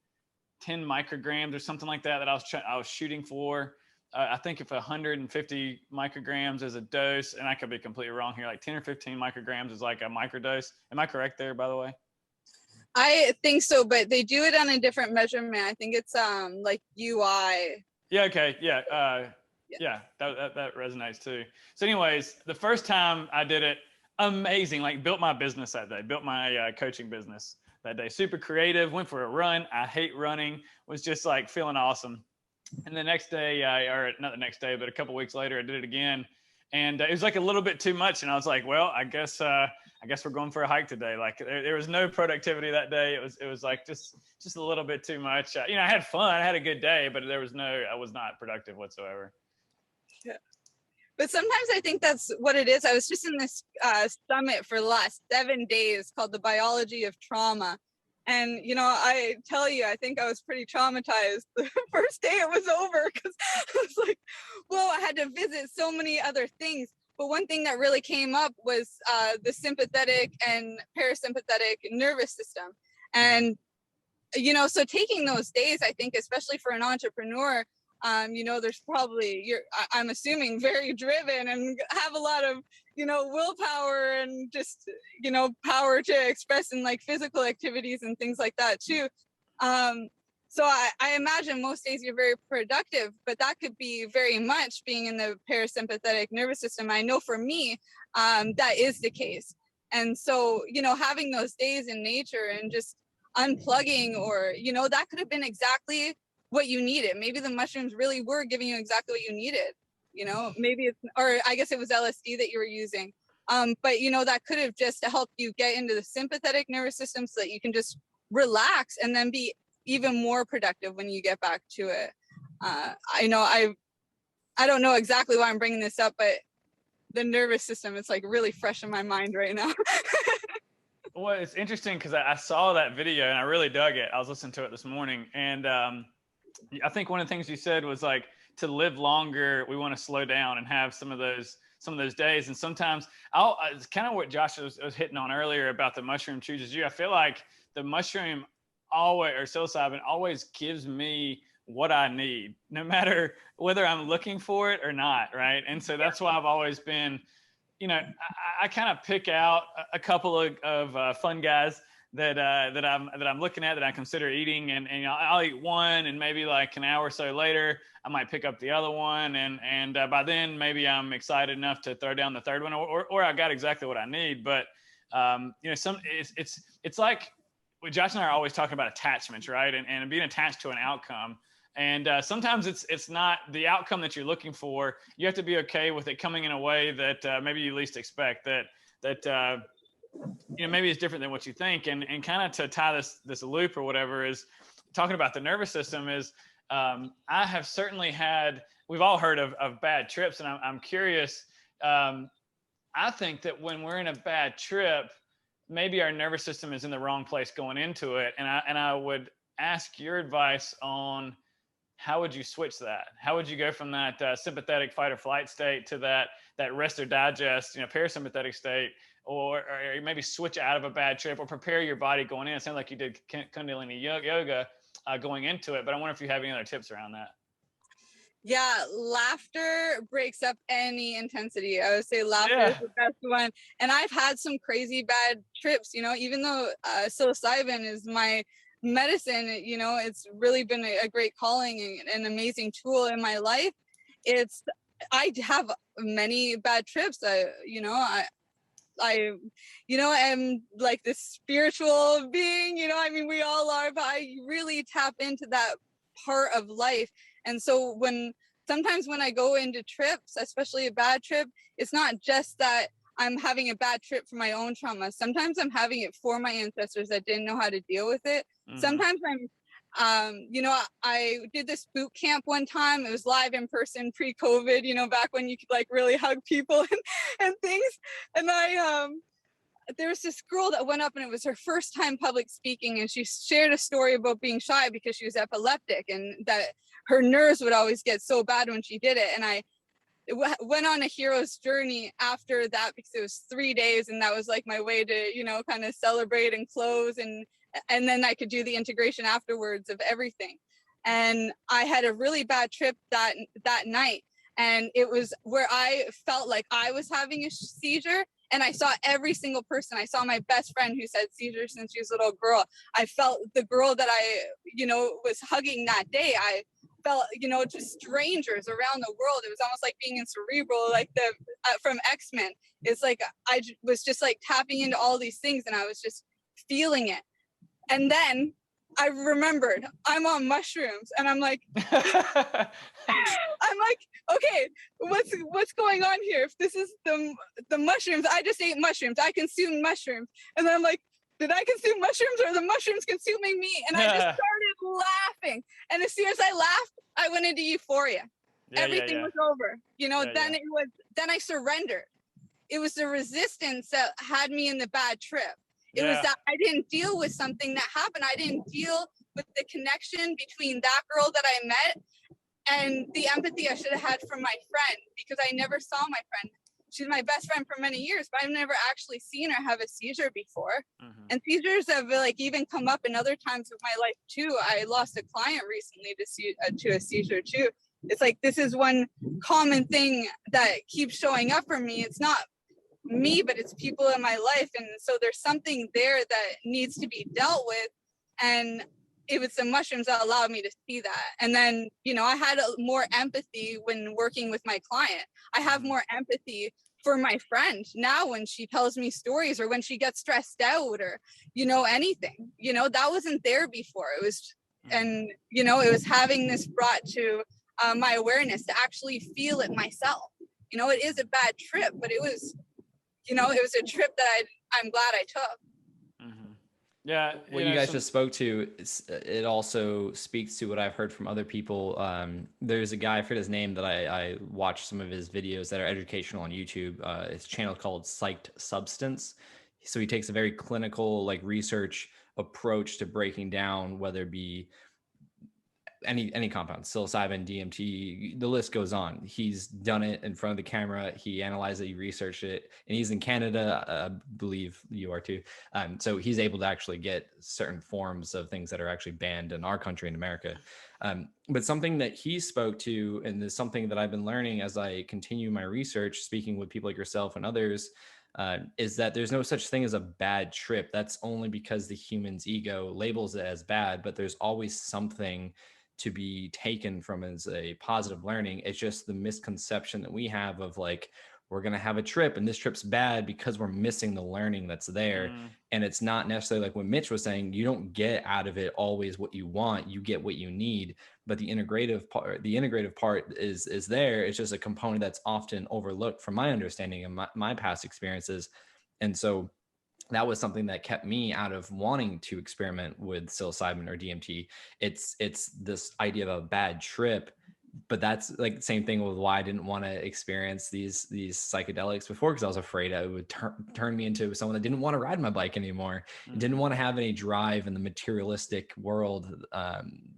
micrograms or something like that I was shooting for. I think if 150 micrograms is a dose, and I could be completely wrong here, like 10 or 15 micrograms is like a microdose. Am I correct there, by the way? I think so, but they do it on a different measurement. I think it's like UI. Yeah. Okay. Yeah. Yeah. That resonates too. So, anyways, the first time I did it, amazing. Like built my business that day. Built my coaching business that day. Super creative. Went for a run. I hate running. Was just like feeling awesome. And the next day, or not the next day, but a couple weeks later, I did it again. And it was like a little bit too much. And I was like, well, I guess we're going for a hike today. Like there was no productivity that day. It was like just a little bit too much. I had fun. I had a good day, but I was not productive whatsoever. Yeah. But sometimes I think that's what it is. I was just in this summit for the last 7 days called The Biology of Trauma. And, I tell you, I think I was pretty traumatized the first day it was over because I was like, whoa, I had to visit so many other things. But one thing that really came up was the sympathetic and parasympathetic nervous system. And, so taking those days, I think, especially for an entrepreneur, there's probably, I'm assuming, very driven and have a lot of, willpower and just, power to express in like physical activities and things like that too. So I imagine most days you're very productive, but that could be very much being in the parasympathetic nervous system. I know for me, that is the case. And so, having those days in nature and just unplugging or, that could have been exactly what you needed. Maybe the mushrooms really were giving you exactly what you needed. Maybe it's, or I guess it was LSD that you were using. But, that could have just helped you get into the sympathetic nervous system so that you can just relax and then be even more productive when you get back to it. I know I don't know exactly why I'm bringing this up, but the nervous system is like really fresh in my mind right now. Well, it's interesting because I saw that video and I really dug it. I was listening to it this morning, and I think one of the things you said was like, to live longer, we want to slow down and have some of those days. And sometimes it's kind of what Josh was hitting on earlier about the mushroom chooses you. I feel like the mushroom or psilocybin always gives me what I need, no matter whether I'm looking for it or not, right? And so that's why I've always been, I kind of pick out a couple of fun guys that I'm looking at that I consider eating, and I'll eat one, and maybe like an hour or so later I might pick up the other one, and by then maybe I'm excited enough to throw down the third one, or I got exactly what I need. But it's like Josh and I are always talking about attachments, right? And being attached to an outcome. And sometimes it's not the outcome that you're looking for. You have to be okay with it coming in a way that maybe you least expect, that maybe it's different than what you think. And kind of to tie this loop or whatever, is talking about the nervous system is, I have certainly we've all heard of bad trips. And I'm curious, I think that when we're in a bad trip, maybe our nervous system is in the wrong place going into it. And I would ask your advice on, how would you switch that? How would you go from that sympathetic fight or flight state to that rest or digest, parasympathetic state, or maybe switch out of a bad trip, or prepare your body going in? It sounds like you did Kundalini yoga going into it, but I wonder if you have any other tips around that. Yeah, laughter breaks up any intensity. I would say laughter is the best one. And I've had some crazy bad trips, even though psilocybin is my medicine, it's really been a great calling and an amazing tool in my life. I have many bad trips. I am like this spiritual being, we all are, but I really tap into that part of life. And so sometimes when I go into trips, especially a bad trip, it's not just that I'm having a bad trip for my own trauma. Sometimes I'm having it for my ancestors that didn't know how to deal with it. Mm-hmm. Sometimes I did this boot camp one time. It was live in person pre-COVID, back when you could like really hug people and things. And there was this girl that went up, and it was her first time public speaking. And she shared a story about being shy because she was epileptic, and that her nerves would always get so bad when she did it. And I went on a hero's journey after that, because it was 3 days, and that was like my way to, kind of celebrate and close. And then I could do the integration afterwards of everything. And I had a really bad trip that night. And it was where I felt like I was having a seizure. And I saw every single person. I saw my best friend who said seizure since she was a little girl. I felt the girl that I, was hugging that day. I felt, just strangers around the world. It was almost like being in Cerebral, like from X-Men. It's like, I was just like tapping into all these things, and I was just feeling it. And then I remembered I'm on mushrooms, and I'm like, okay, what's going on here? If this is the mushrooms, I just ate mushrooms. I consumed mushrooms. And then I'm like, did I consume mushrooms, or the mushrooms consuming me? And I just started laughing. And as soon as I laughed, I went into euphoria. Everything was over. Then I surrendered. It was the resistance that had me in the bad trip. It was that I didn't deal with something that happened. I didn't deal with the connection between that girl that I met and the empathy I should have had from my friend, because I never saw my friend. She's my best friend for many years, but I've never actually seen her have a seizure before. Mm-hmm. And seizures have even come up in other times of my life too. I lost a client recently to a seizure too. It's like, this is one common thing that keeps showing up for me. It's not me, but it's people in my life. And so there's something there that needs to be dealt with. And it was the mushrooms that allowed me to see that. And then, I had more empathy when working with my client. I have more empathy for my friend now when she tells me stories, or when she gets stressed out, or, anything, that wasn't there before. It was, and, it was having this brought to my awareness to actually feel it myself. It is a bad trip, but it was, it was a trip that I'm glad I took. Mm-hmm. Yeah. What you guys just spoke to, it also speaks to what I've heard from other people. There's a guy, I forget his name, that I watched some of his videos that are educational on YouTube. It's a channel called Psyched Substance. So he takes a very clinical, like research approach to breaking down whether it be any compound, psilocybin, DMT, the list goes on. He's done it in front of the camera. He analyzed it, he researched it, and he's in Canada. I believe you are too. So he's able to actually get certain forms of things that are actually banned in our country in America. But something that he spoke to, and is something that I've been learning as I continue my research, speaking with people like yourself and others, is that there's no such thing as a bad trip. That's only because the human's ego labels it as bad, but there's always something to be taken from as a positive learning. It's just the misconception that we have of like, we're going to have a trip and this trip's bad because we're missing the learning that's there. And it's not necessarily like what Mitch was saying, you don't get out of it always what you want, you get what you need. But the integrative part is there. It's just a component that's often overlooked from my understanding and my past experiences. And so that was something that kept me out of wanting to experiment with psilocybin or DMT. It's this idea of a bad trip, but that's like the same thing with why I didn't want to experience these psychedelics before, because I was afraid it would turn me into someone that didn't want to ride my bike anymore, and didn't want to have any drive in the materialistic world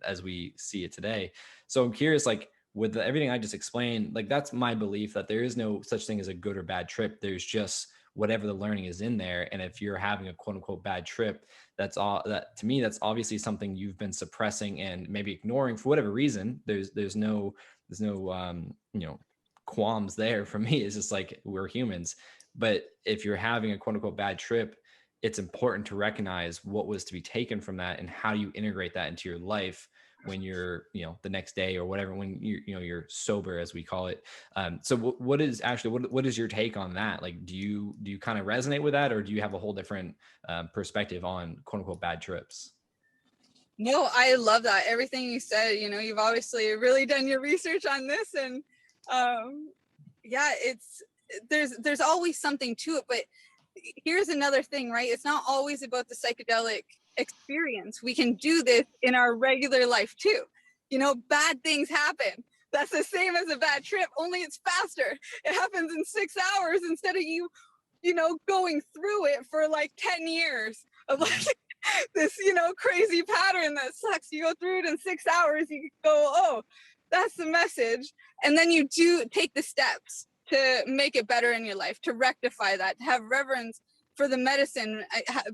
as we see it today. So I'm curious, like with everything I just explained, like that's my belief that there is no such thing as a good or bad trip. There's just whatever the learning is in there. And if you're having a quote unquote bad trip, that's all that to me, that's obviously something you've been suppressing and maybe ignoring for whatever reason. There's no qualms there for me. It's just like, we're humans. But if you're having a quote unquote bad trip, it's important to recognize what was to be taken from that and how you integrate that into your life when you're, the next day or whatever, when you're sober, as we call it. So what is actually, what is your take on that? Like, do you kind of resonate with that, or do you have a whole different perspective on quote unquote bad trips? No, I love that. Everything you said, you've obviously really done your research on this, and yeah, there's always something to it. But here's another thing, right? It's not always about the psychedelic experience. We can do this in our regular life too. Bad things happen. That's the same as a bad trip, only it's faster. It happens in 6 hours instead of you going through it for like 10 years of like this, crazy pattern that sucks. You go through it in 6 hours, you go, oh, that's the message. And then you do take the steps to make it better in your life, to rectify that, to have reverence for the medicine,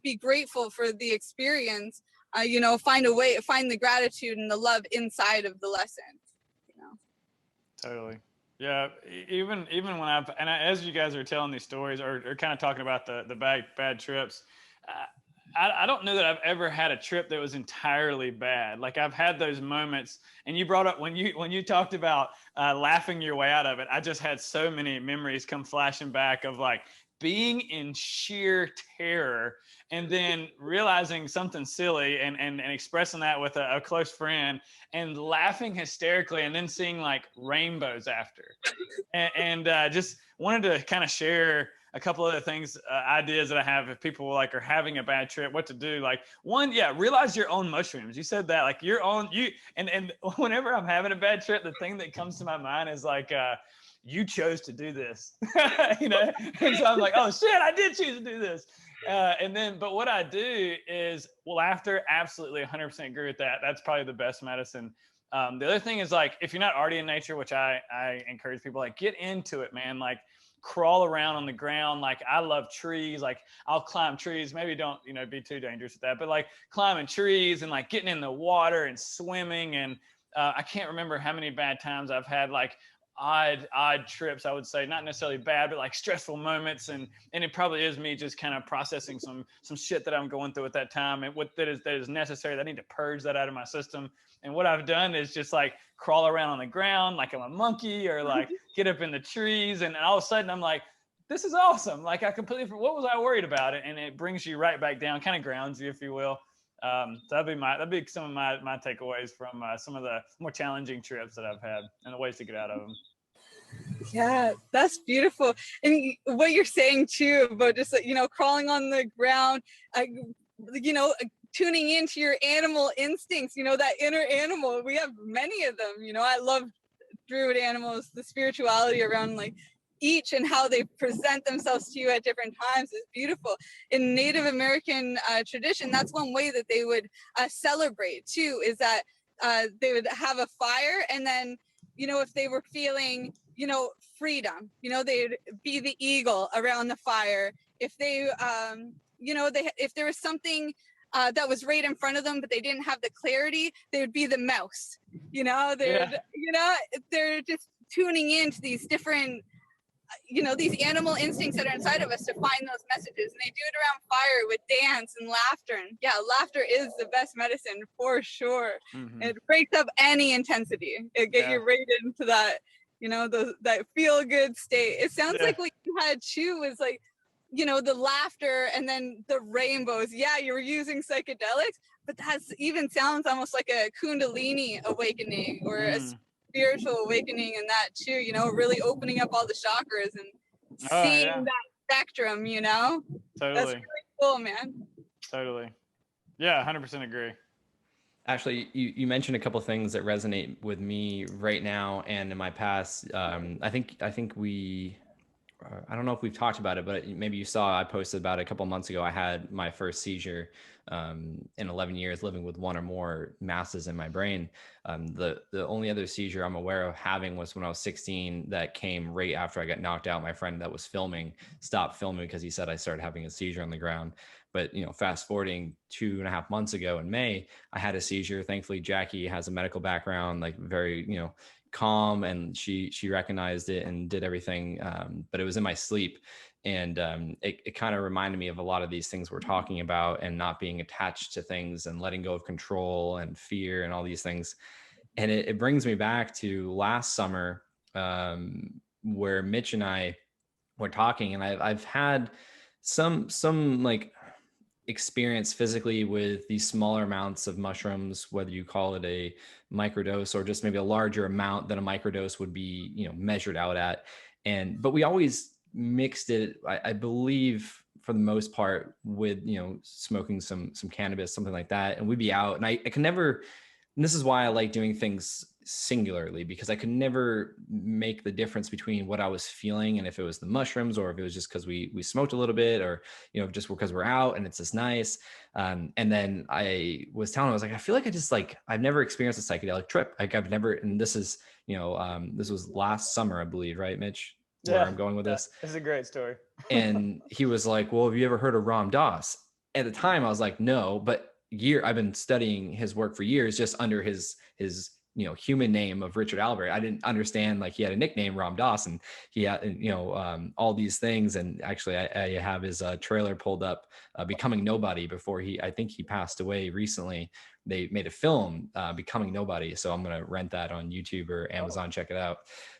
be grateful for the experience, find the gratitude and the love inside of the lesson. Totally. Yeah. Even when as you guys are telling these stories or kind of talking about the bad trips, I don't know that I've ever had a trip that was entirely bad. Like I've had those moments, and you brought up when you talked about laughing your way out of it. I just had so many memories come flashing back of like being in sheer terror and then realizing something silly and expressing that with a close friend and laughing hysterically and then seeing like rainbows after. and just wanted to kind of share a couple other things, ideas that I have if people like are having a bad trip, what to do. Like one, realize your own mushrooms. You said that, like your own, and whenever I'm having a bad trip, the thing that comes to my mind is like, you chose to do this, And so I'm like, oh shit, I did choose to do this. But what I do is, laughter, absolutely 100% agree with that. That's probably the best medicine. The other thing is like, if you're not already in nature, which I encourage people, like get into it, man. Like crawl around on the ground. Like I love trees. Like I'll climb trees. Maybe don't, be too dangerous with that, but like climbing trees and like getting in the water and swimming. And I can't remember how many bad times I've had, like odd trips, I would say, not necessarily bad, but like stressful moments. And it probably is me just kind of processing some shit that I'm going through at that time, and what that is necessary. I need to purge that out of my system. And what I've done is just like crawl around on the ground like I'm a monkey, or like get up in the trees, and all of a sudden I'm like, this is awesome. Like I completely, what was I worried about? And it brings you right back down, kind of grounds you, if you will. So that'd be some of my takeaways from some of the more challenging trips that I've had and the ways to get out of them. Yeah, that's beautiful. And what you're saying too about just, crawling on the ground, tuning into your animal instincts, that inner animal. We have many of them. I love druid animals, the spirituality around like each and how they present themselves to you at different times is beautiful. In Native American tradition, that's one way that they would celebrate too, is that they would have a fire, and then if they were feeling freedom, they'd be the eagle around the fire. If they if there was something that was right in front of them, but they didn't have the clarity, they would be the mouse. They're just tuning into these different, these animal instincts that are inside of us to find those messages. And they do it around fire with dance and laughter. And yeah, laughter is the best medicine for sure. Mm-hmm. It breaks up any intensity. It gets you right into that, that feel good state. It sounds like what you had too was like, the laughter and then the rainbows. Yeah, you were using psychedelics, but that even sounds almost like a Kundalini awakening or a spiritual awakening in that too, really opening up all the chakras and seeing that spectrum, Totally. That's really cool, man. Totally. Yeah, 100% agree. Actually, you mentioned a couple of things that resonate with me right now and in my past. I think we, I don't know if we've talked about it, but maybe you saw I posted about it a couple of months ago. I had my first seizure in 11 years living with one or more masses in my brain. The only other seizure I'm aware of having was when I was 16. That came right after I got knocked out. My friend that was filming stopped filming because he said I started having a seizure on the ground. But fast forwarding 2.5 months ago in May, I had a seizure. Thankfully, Jackie has a medical background, like very calm, and she recognized it and did everything, but it was in my sleep, and it kind of reminded me of a lot of these things we're talking about, and not being attached to things and letting go of control and fear and all these things. And it brings me back to last summer, where Mitch and I were talking, and I've had some like experience physically with these smaller amounts of mushrooms, whether you call it a microdose or just maybe a larger amount than a microdose would be, measured out at. But we always mixed it, I believe, for the most part, with, smoking some cannabis, something like that. And we'd be out, and I can never, and this is why I like doing things singularly, because I could never make the difference between what I was feeling and if it was the mushrooms or if it was just because we smoked a little bit, or just because we're out and it's just nice. And then I was telling him, I was like, I feel like I've never experienced a psychedelic trip. Like I've never, and this is this was last summer, I believe, right, Mitch? Where I'm going with this. This is a great story. And he was like, well, have you ever heard of Ram Dass? At the time I was like, no, but I've been studying his work for years, just under his human name of Richard Albert. I didn't understand, like, he had a nickname, Ram Dass, and he had, all these things. And actually I have his trailer pulled up, Becoming Nobody, before I think he passed away recently. They made a film, Becoming Nobody. So I'm going to rent that on YouTube or Amazon, check it out.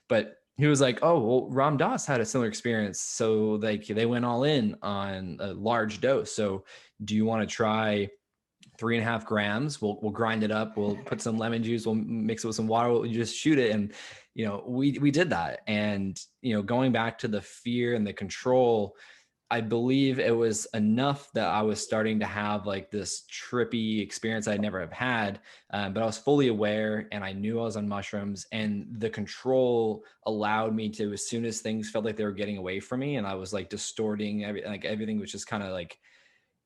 But he was like, oh, well, Ram Dass had a similar experience. So they went all in on a large dose. So do you want to try 3.5 grams? We'll grind it up. We'll put some lemon juice. We'll mix it with some water. We'll just shoot it. And, we did that. And, going back to the fear and the control, I believe it was enough that I was starting to have like this trippy experience I'd never have had. But I was fully aware, and I knew I was on mushrooms, and the control allowed me to, as soon as things felt like they were getting away from me and I was like distorting everything was just kind of like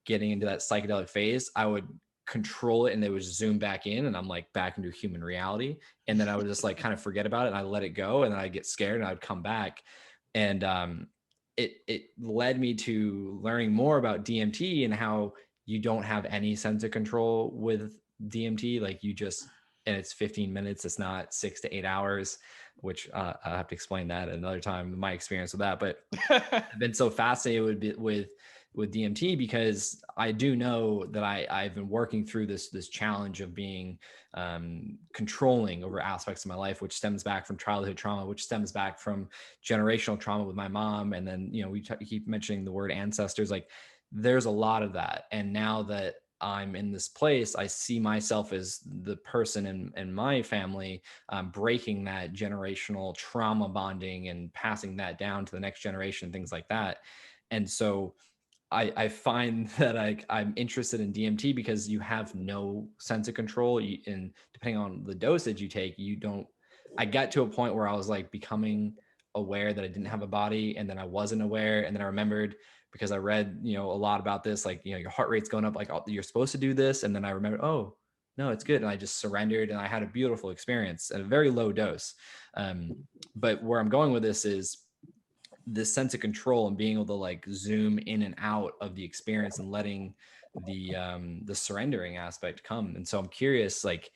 getting into that psychedelic phase, I would control it and they would zoom back in, and I'm like back into human reality. And then I would just like kind of forget about it, and I let it go, and then I'd get scared and I would come back. And it led me to learning more about DMT and how you don't have any sense of control with DMT. Like and it's 15 minutes. It's not 6 to 8 hours, which I'll have to explain that another time, my experience with that. But I've been so fascinated with DMT because I do know that I've been working through this challenge of being controlling over aspects of my life, which stems back from childhood trauma, which stems back from generational trauma with my mom. And then, we keep mentioning the word ancestors, like there's a lot of that. And now that I'm in this place, I see myself as the person in my family, breaking that generational trauma bonding and passing that down to the next generation, things like that. And so I find that I'm interested in DMT because you have no sense of control. And depending on the dosage you take, I got to a point where I was like becoming aware that I didn't have a body, and then I wasn't aware. And then I remembered, because I read, a lot about this, like, your heart rate's going up, like, oh, you're supposed to do this. And then I remembered, oh, no, it's good. And I just surrendered, and I had a beautiful experience at a very low dose. But where I'm going with this is this sense of control and being able to like zoom in and out of the experience and letting the surrendering aspect come. And so I'm curious, like,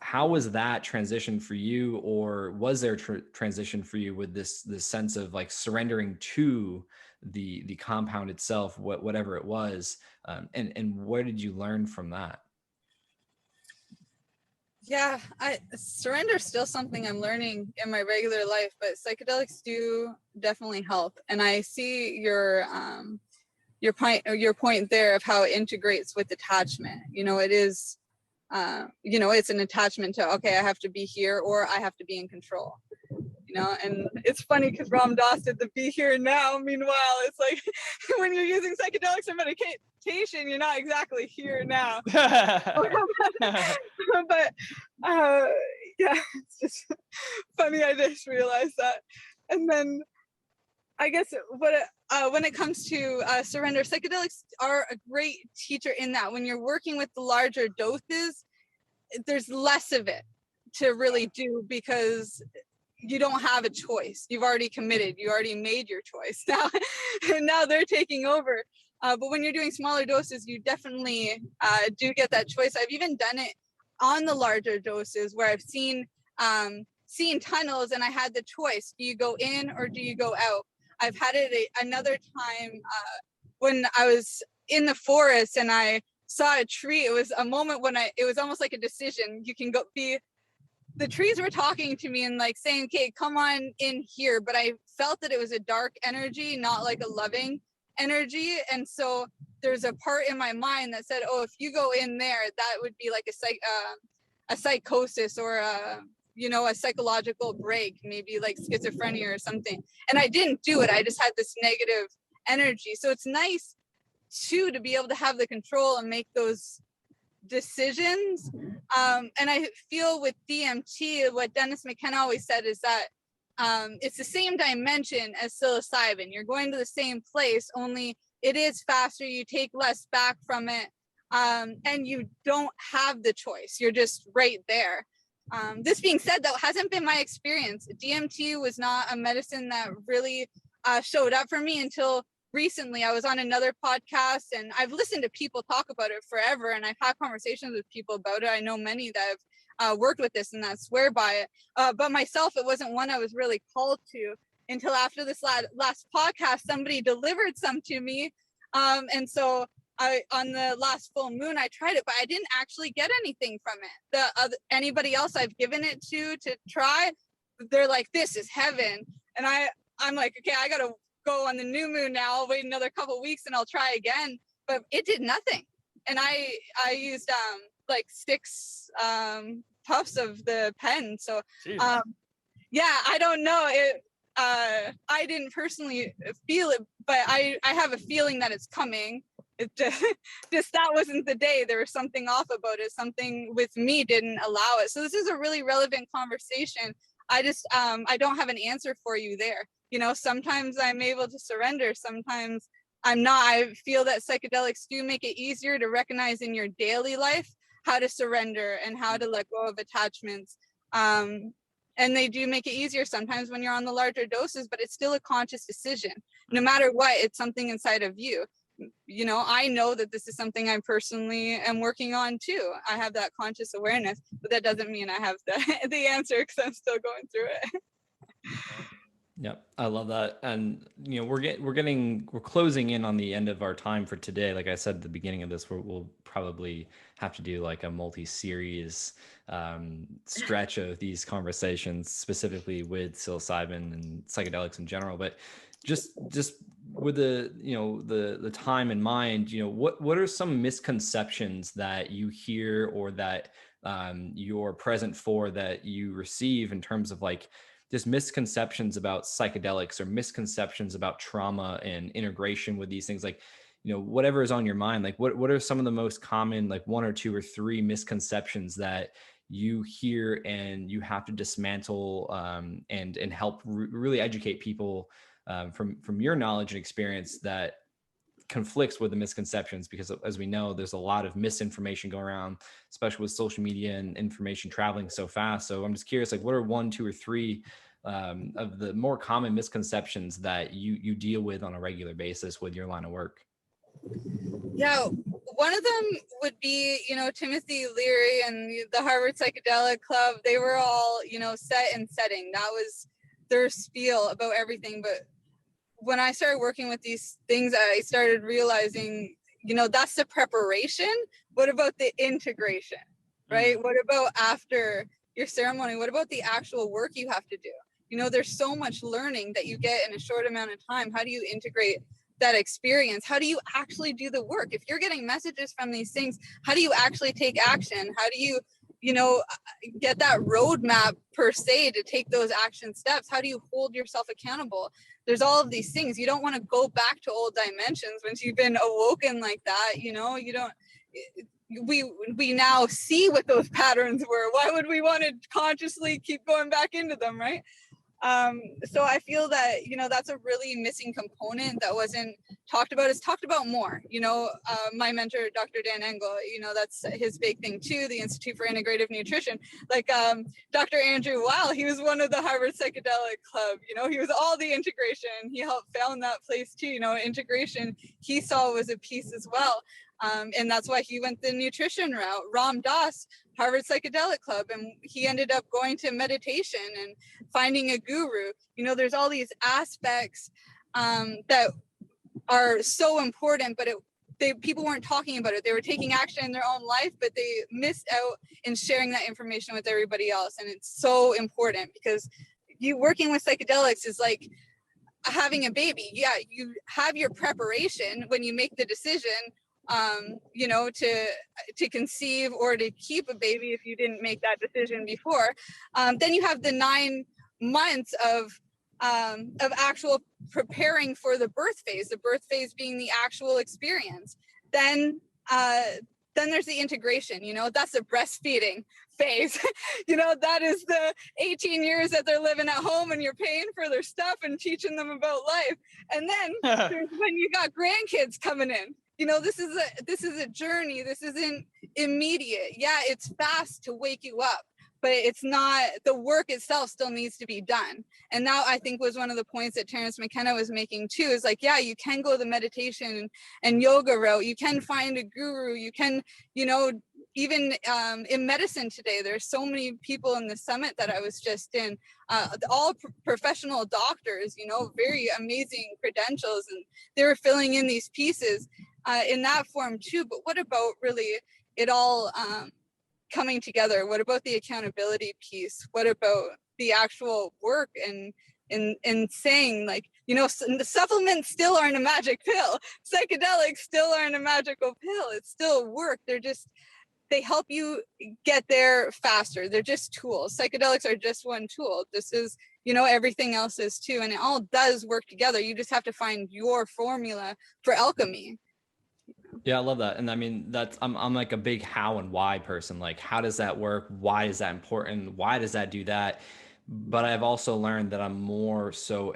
how was that transition for you, or was there transition for you with this sense of like surrendering to the compound itself, whatever it was, and where did you learn from that? Yeah, surrender is still something I'm learning in my regular life, but psychedelics do definitely help. And I see your point there of how it integrates with attachment. It is, it's an attachment to, okay, I have to be here, or I have to be in control. And it's funny because Ram Dass did the be here now. Meanwhile, it's like when you're using psychedelics or meditation, you're not exactly here now. But yeah, it's just funny. I just realized that. And then I guess when it comes to surrender, psychedelics are a great teacher in that when you're working with the larger doses, there's less of it to really do, because you don't have a choice. You've already committed. You already made your choice now, and now they're taking over. But when you're doing smaller doses, you definitely do get that choice. I've even done it on the larger doses where I've seen tunnels, and I had the choice: do you go in or do you go out? I've had it another time when I was in the forest and I saw a tree. It was a moment when it was almost like a decision. You can the trees were talking to me and like saying, okay, come on in here. But I felt that it was a dark energy, not like a loving energy. And so there's a part in my mind that said, oh, if you go in there, that would be like a psychosis, or a psychological break, maybe like schizophrenia or something. And I didn't do it. I just had this negative energy. So it's nice too to be able to have the control and make those decisions. And I feel with DMT, what Dennis McKenna always said is that it's the same dimension as psilocybin. You're going to the same place, only it is faster. You take less back from it, and you don't have the choice. You're just right there. This being said, that hasn't been my experience. DMT was not a medicine that really showed up for me until recently. I was on another podcast, and I've listened to people talk about it forever, and I've had conversations with people about it. I know many that have worked with this and that swear by it. But myself, it wasn't one I was really called to until after this last podcast, somebody delivered some to me. And so on the last full moon, I tried it, but I didn't actually get anything from it. Anybody else I've given it to try, they're like, this is heaven. And I'm like, okay, I gotta go on the new moon now. I'll wait another couple weeks and I'll try again. But it did nothing. And I used like 6 puffs of the pen. So yeah, I don't know. I didn't personally feel it, but I have a feeling that it's coming. It just that wasn't the day. There was something off about it. Something with me didn't allow it. So this is a really relevant conversation. I don't have an answer for you there. Sometimes I'm able to surrender. Sometimes I'm not. I feel that psychedelics do make it easier to recognize in your daily life how to surrender and how to let go of attachments. And they do make it easier sometimes when you're on the larger doses, but it's still a conscious decision. No matter what, it's something inside of you. I know that this is something I personally am working on too. I have that conscious awareness, but that doesn't mean I have the answer, because I'm still going through it. Yeah, I love that. And we're closing in on the end of our time for today. Like I said at the beginning of this, we'll probably have to do like a multi-series stretch of these conversations, specifically with psilocybin and psychedelics in general. But just with the time in mind, what are some misconceptions that you hear, or that you're present for, that you receive in terms of like just misconceptions about psychedelics or misconceptions about trauma and integration with these things, like, whatever is on your mind, like what are some of the most common, like one or two or three misconceptions that you hear and you have to dismantle, and help really educate people, from your knowledge and experience, that conflicts with the misconceptions? Because as we know, there's a lot of misinformation going around, especially with social media and information traveling so fast. So I'm just curious, like, what are one, two, or three of the more common misconceptions that you deal with on a regular basis with your line of work? Yeah, one of them would be, Timothy Leary and the Harvard Psychedelic Club. They were all, set and setting. That was their spiel about everything. But when I started working with these things, I started realizing, that's the preparation. What about the integration, right? What about after your ceremony? What about the actual work you have to do? There's so much learning that you get in a short amount of time. How do you integrate that experience? How do you actually do the work? If you're getting messages from these things, how do you actually take action? How do you, get that roadmap per se to take those action steps? How do you hold yourself accountable? There's all of these things. You don't want to go back to old dimensions once you've been awoken like that. You don't, we now see what those patterns were. Why would we want to consciously keep going back into them, right? So I feel that, that's a really missing component that wasn't talked about. It's talked about more, my mentor, Dr. Dan Engel, that's his big thing too, the Institute for Integrative Nutrition. Like Dr. Andrew Weil, he was one of the Harvard Psychedelic Club, he was all the integration. He helped found that place too, integration he saw was a piece as well. And that's why he went the nutrition route. Ram Dass, Harvard Psychedelic Club, and he ended up going to meditation and finding a guru. There's all these aspects that are so important, but people weren't talking about it. They were taking action in their own life, but they missed out in sharing that information with everybody else. And it's so important, because you working with psychedelics is like having a baby. Yeah, you have your preparation when you make the decision, to conceive or to keep a baby if you didn't make that decision before. Then you have the 9 months of actual preparing for the birth phase being the actual experience. Then there's the integration, that's the breastfeeding phase. That is the 18 years that they're living at home and you're paying for their stuff and teaching them about life. And then there's when you got grandkids coming in. This is a journey. This isn't immediate. Yeah, it's fast to wake you up, but it's not, the work itself still needs to be done. And that, I think, was one of the points that Terence McKenna was making too, is like, yeah, you can go the meditation and yoga route. You can find a guru. You can, even in medicine today, there's so many people in the summit that I was just in, all professional doctors, very amazing credentials, and they were filling in these pieces in that form too. But what about really it all coming together? What about the accountability piece? What about the actual work and saying, like, the supplements still aren't a magic pill. Psychedelics still aren't a magical pill. It's still work. They help you get there faster. They're just tools. Psychedelics are just one tool. This is, everything else is too. And it all does work together. You just have to find your formula for alchemy. Yeah, I love that. And I mean, I'm like a big how and why person. Like, how does that work? Why is that important? Why does that do that? But I've also learned that I'm more so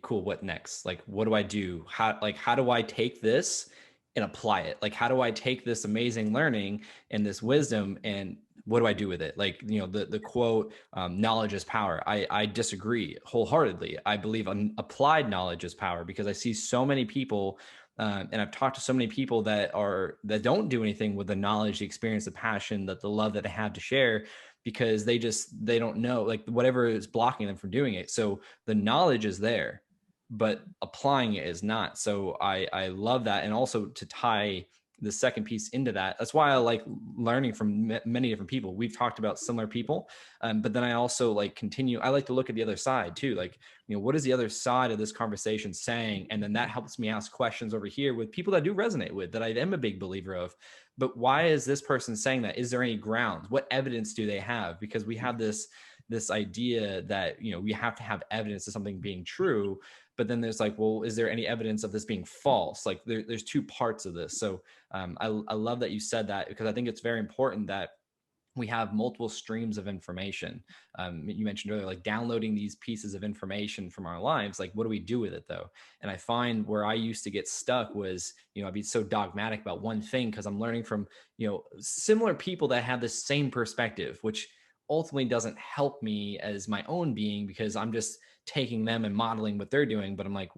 cool, what next? Like, what do I do? How do I take this and apply it? Like, how do I take this amazing learning and this wisdom, and what do I do with it? Like, the quote, knowledge is power. I disagree wholeheartedly. I believe applied knowledge is power, because I see so many people, and I've talked to so many people that don't do anything with the knowledge, the experience, the passion, the love that they have to share, because they don't know, like, whatever is blocking them from doing it. So the knowledge is there, but applying it is not. So I love that. And also to tie the second piece into that, that's why I like learning from many different people. We've talked about similar people, but then I also I like to look at the other side too. Like, what is the other side of this conversation saying? And then that helps me ask questions over here with people that do resonate with, that I am a big believer of. But why is this person saying that? Is there any grounds? What evidence do they have? Because we have this this idea that, you know, we have to have evidence of something being true. But then there's like, well, is there any evidence of this being false? Like there's two parts of this. So I love that you said that, because I think it's very important that we have multiple streams of information. You mentioned earlier, like downloading these pieces of information from our lives, like what do we do with it though? And I find where I used to get stuck was, you know, I'd be so dogmatic about one thing because I'm learning from, you know, similar people that have the same perspective, which ultimately doesn't help me as my own being, because I'm just taking them and modeling what they're doing. But I'm like,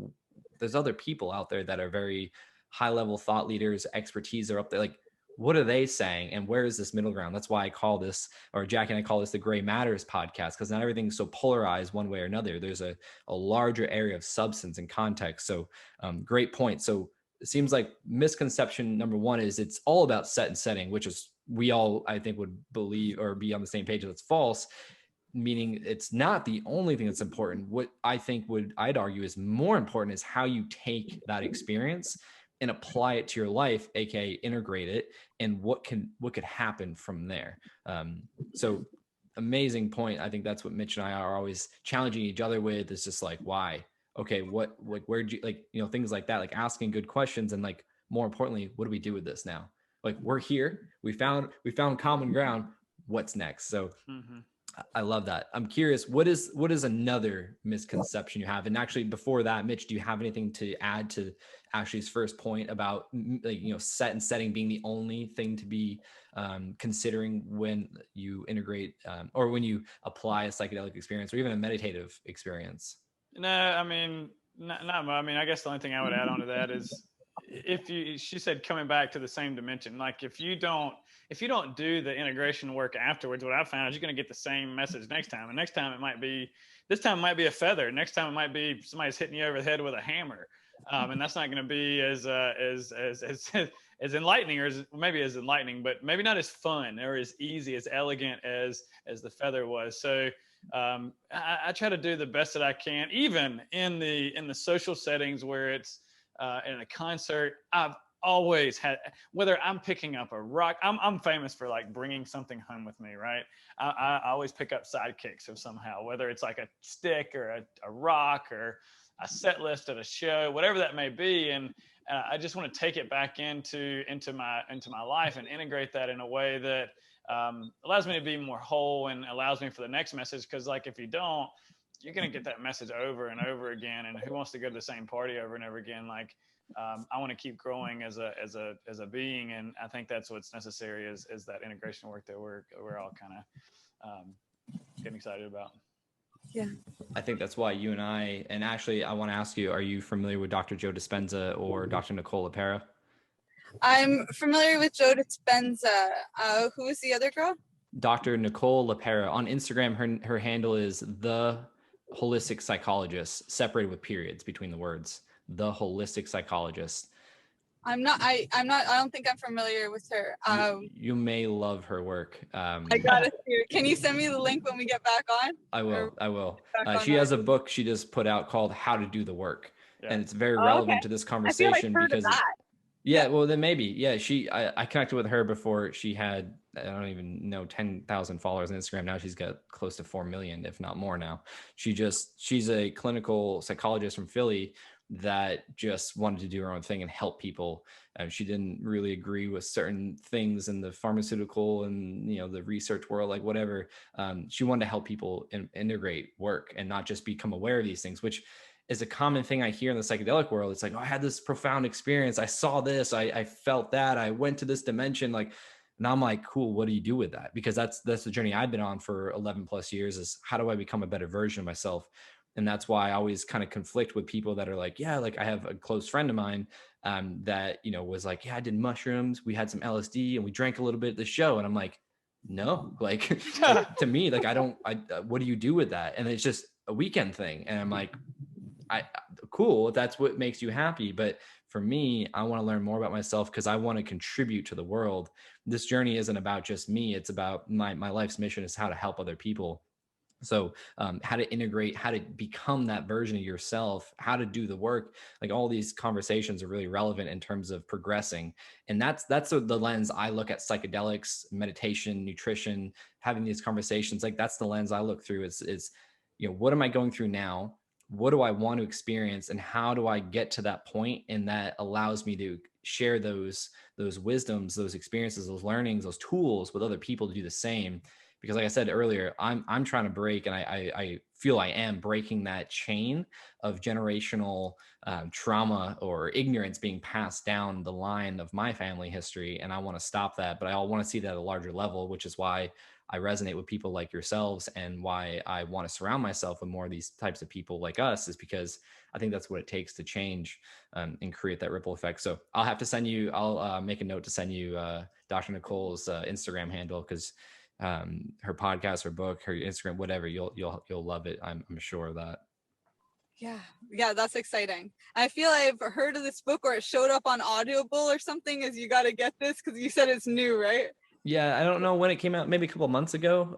there's other people out there that are very high level thought leaders, expertise are up there. Like, what are they saying? And where is this middle ground? That's why I call this, or Jackie and I call this the Gray Matters podcast, because not everything's so polarized one way or another. There's a larger area of substance and context. So great point. So it seems like misconception number one is it's all about set and setting, which is we all, I think, would believe or be on the same page that it's false, meaning it's not the only thing that's important. What I think I'd argue is more important is how you take that experience and apply it to your life, aka integrate it, and what could happen from there. So amazing point. I think that's what Mitch and I are always challenging each other with, is just like, why? Okay, what, like, where'd you, like, you know, things like that, like asking good questions, and like, more importantly, what do we do with this now? Like, we're here, we found common ground. What's next? So I love that. I'm curious, what is another misconception you have? And actually, before that, Mitch, do you have anything to add to Ashely's first point about, like, you know, set and setting being the only thing to be considering when you integrate or when you apply a psychedelic experience or even a meditative experience? No, I mean, not. I mean, I guess the only thing I would add on to that is, she said coming back to the same dimension. Like if you don't do the integration work afterwards, what I found is you're going to get the same message next time. And next time this time it might be a feather. Next time it might be somebody's hitting you over the head with a hammer. And that's not going to be as enlightening, or maybe as enlightening, but maybe not as fun or as easy, as elegant as the feather was. So I try to do the best that I can, even in the social settings where it's in a concert. I've always had, whether I'm picking up a rock, I'm famous for like bringing something home with me, right? I always pick up sidekicks of somehow, whether it's like a stick or a rock or a set list at a show, whatever that may be. And I just want to take it back into my life and integrate that in a way that allows me to be more whole and allows me for the next message. Because like if you don't, you're going to get that message over and over again. And who wants to go to the same party over and over again? Like I want to keep growing as a being. And I think that's what's necessary is that integration work that we're all kind of getting excited about. Yeah. I think that's why you and Ashely, I want to ask you, are you familiar with Dr. Joe Dispenza or Dr. Nicole LePera? I'm familiar with Joe Dispenza. Who is the other girl? Dr. Nicole LePera. On Instagram, her handle is The Holistic Psychologist, separated with periods between the words. The Holistic Psychologist. I don't think I'm familiar with her. You may love her work. I gotta see her. Can you send me the link when we get back on? I will. She has a book she just put out called How to Do the Work. Yeah. And it's very relevant to this conversation. I feel like I've heard of that. Yeah, well then maybe. Yeah, I connected with her before. She had, I don't even know, 10,000 followers on Instagram. Now she's got close to 4 million, if not more now. She's a clinical psychologist from Philly that just wanted to do her own thing and help people. She didn't really agree with certain things in the pharmaceutical and, you know, the research world, like whatever. She wanted to help people integrate work and not just become aware of these things, which is a common thing I hear in the psychedelic world. It's like, oh, I had this profound experience. I saw this, I felt that, I went to this dimension. Like, and I'm like, cool, what do you do with that? Because that's the journey I've been on for 11 plus years, is how do I become a better version of myself? And that's why I always kind of conflict with people that are like, yeah, like I have a close friend of mine that, you know, was like, yeah, I did mushrooms. We had some LSD and we drank a little bit at the show. And I'm like, no, like to me, like, what do you do with that? And it's just a weekend thing. And I'm like, cool, if that's what makes you happy. But for me, I want to learn more about myself because I want to contribute to the world. This journey isn't about just me. It's about my life's mission is how to help other people. So how to integrate, how to become that version of yourself, how to do the work, like all these conversations are really relevant in terms of progressing. And that's the lens I look at psychedelics, meditation, nutrition, having these conversations. Like that's the lens I look through is, you know, what am I going through now? What do I want to experience? And how do I get to that point? And that allows me to share those wisdoms, those experiences, those learnings, those tools with other people to do the same. Because like I said earlier, I'm trying to break, and I feel I am breaking that chain of generational trauma or ignorance being passed down the line of my family history. And I want to stop that, but I want to see that at a larger level, which is why I resonate with people like yourselves, and why I want to surround myself with more of these types of people like us, is because I think that's what it takes to change and create that ripple effect. So I'll have to send you, I'll make a note to send you Dr. Nicole's Instagram handle, because her podcast, her book, her Instagram, whatever, you'll love it. I'm sure of that. Yeah, that's exciting. I feel I've heard of this book, or it showed up on Audible or something, as you got to get this, because you said it's new, right? Yeah, I don't know when it came out, maybe a couple of months ago.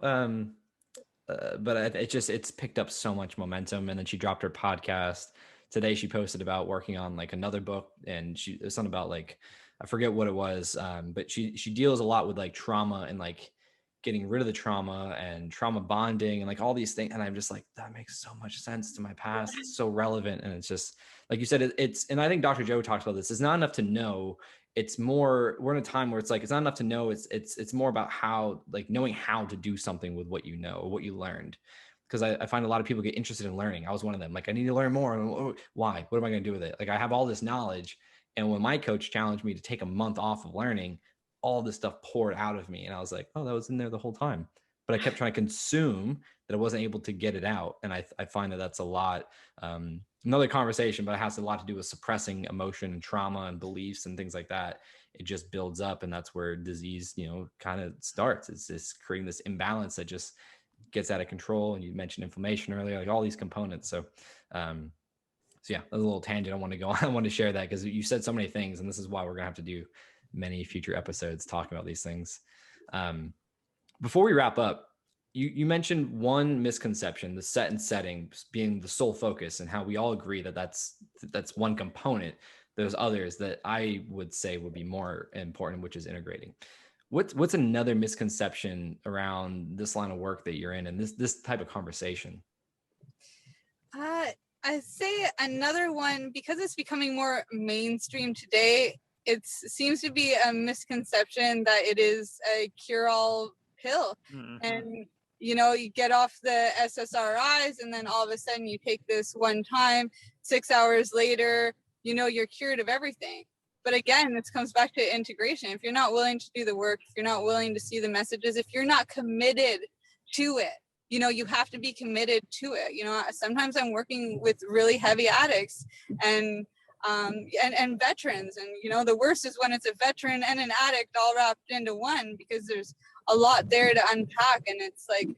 But it's picked up so much momentum. And then she dropped her podcast today. She posted about working on like another book, and it was something about like, I forget what it was. But she deals a lot with like trauma and like getting rid of the trauma and trauma bonding and like all these things. And I'm just like, that makes so much sense to my past. It's so relevant. And it's just, like you said, it's, and I think Dr. Joe talks about this. It's not enough to know. It's more, we're in a time where it's like, it's not enough to know. It's more about how, like knowing how to do something with what you know, what you learned. Because I find a lot of people get interested in learning. I was one of them. Like, I need to learn more. Why? What am I going to do with it? Like, I have all this knowledge. And when my coach challenged me to take a month off of learning, all this stuff poured out of me. And I was like, oh, that was in there the whole time. But I kept trying to consume that I wasn't able to get it out. And I find that that's a lot, another conversation, but it has a lot to do with suppressing emotion and trauma and beliefs and things like that. It just builds up, and that's where disease, you know, kind of starts. It's just creating this imbalance that just gets out of control. And you mentioned inflammation earlier, like all these components. So yeah, a little tangent I want to go on. I want to share that because you said so many things, and this is why we're gonna have to do many future episodes talking about these things. Before we wrap up, you mentioned one misconception, the set and setting being the sole focus, and how we all agree that that's one component. There's others that I would say would be more important, which is integrating. What's another misconception around this line of work that you're in, and this type of conversation? I say another one, because it's becoming more mainstream today. It seems to be a misconception that it is a cure-all pill. Mm-hmm. And, you know, you get off the SSRIs and then all of a sudden you take this one time, 6 hours later, you know, you're cured of everything. But again, this comes back to integration. If you're not willing to do the work, if you're not willing to see the messages, if you're not committed to it, you know, you have to be committed to it. You know, sometimes I'm working with really heavy addicts and veterans, and you know, the worst is when it's a veteran and an addict all wrapped into one, because there's a lot there to unpack. And it's like,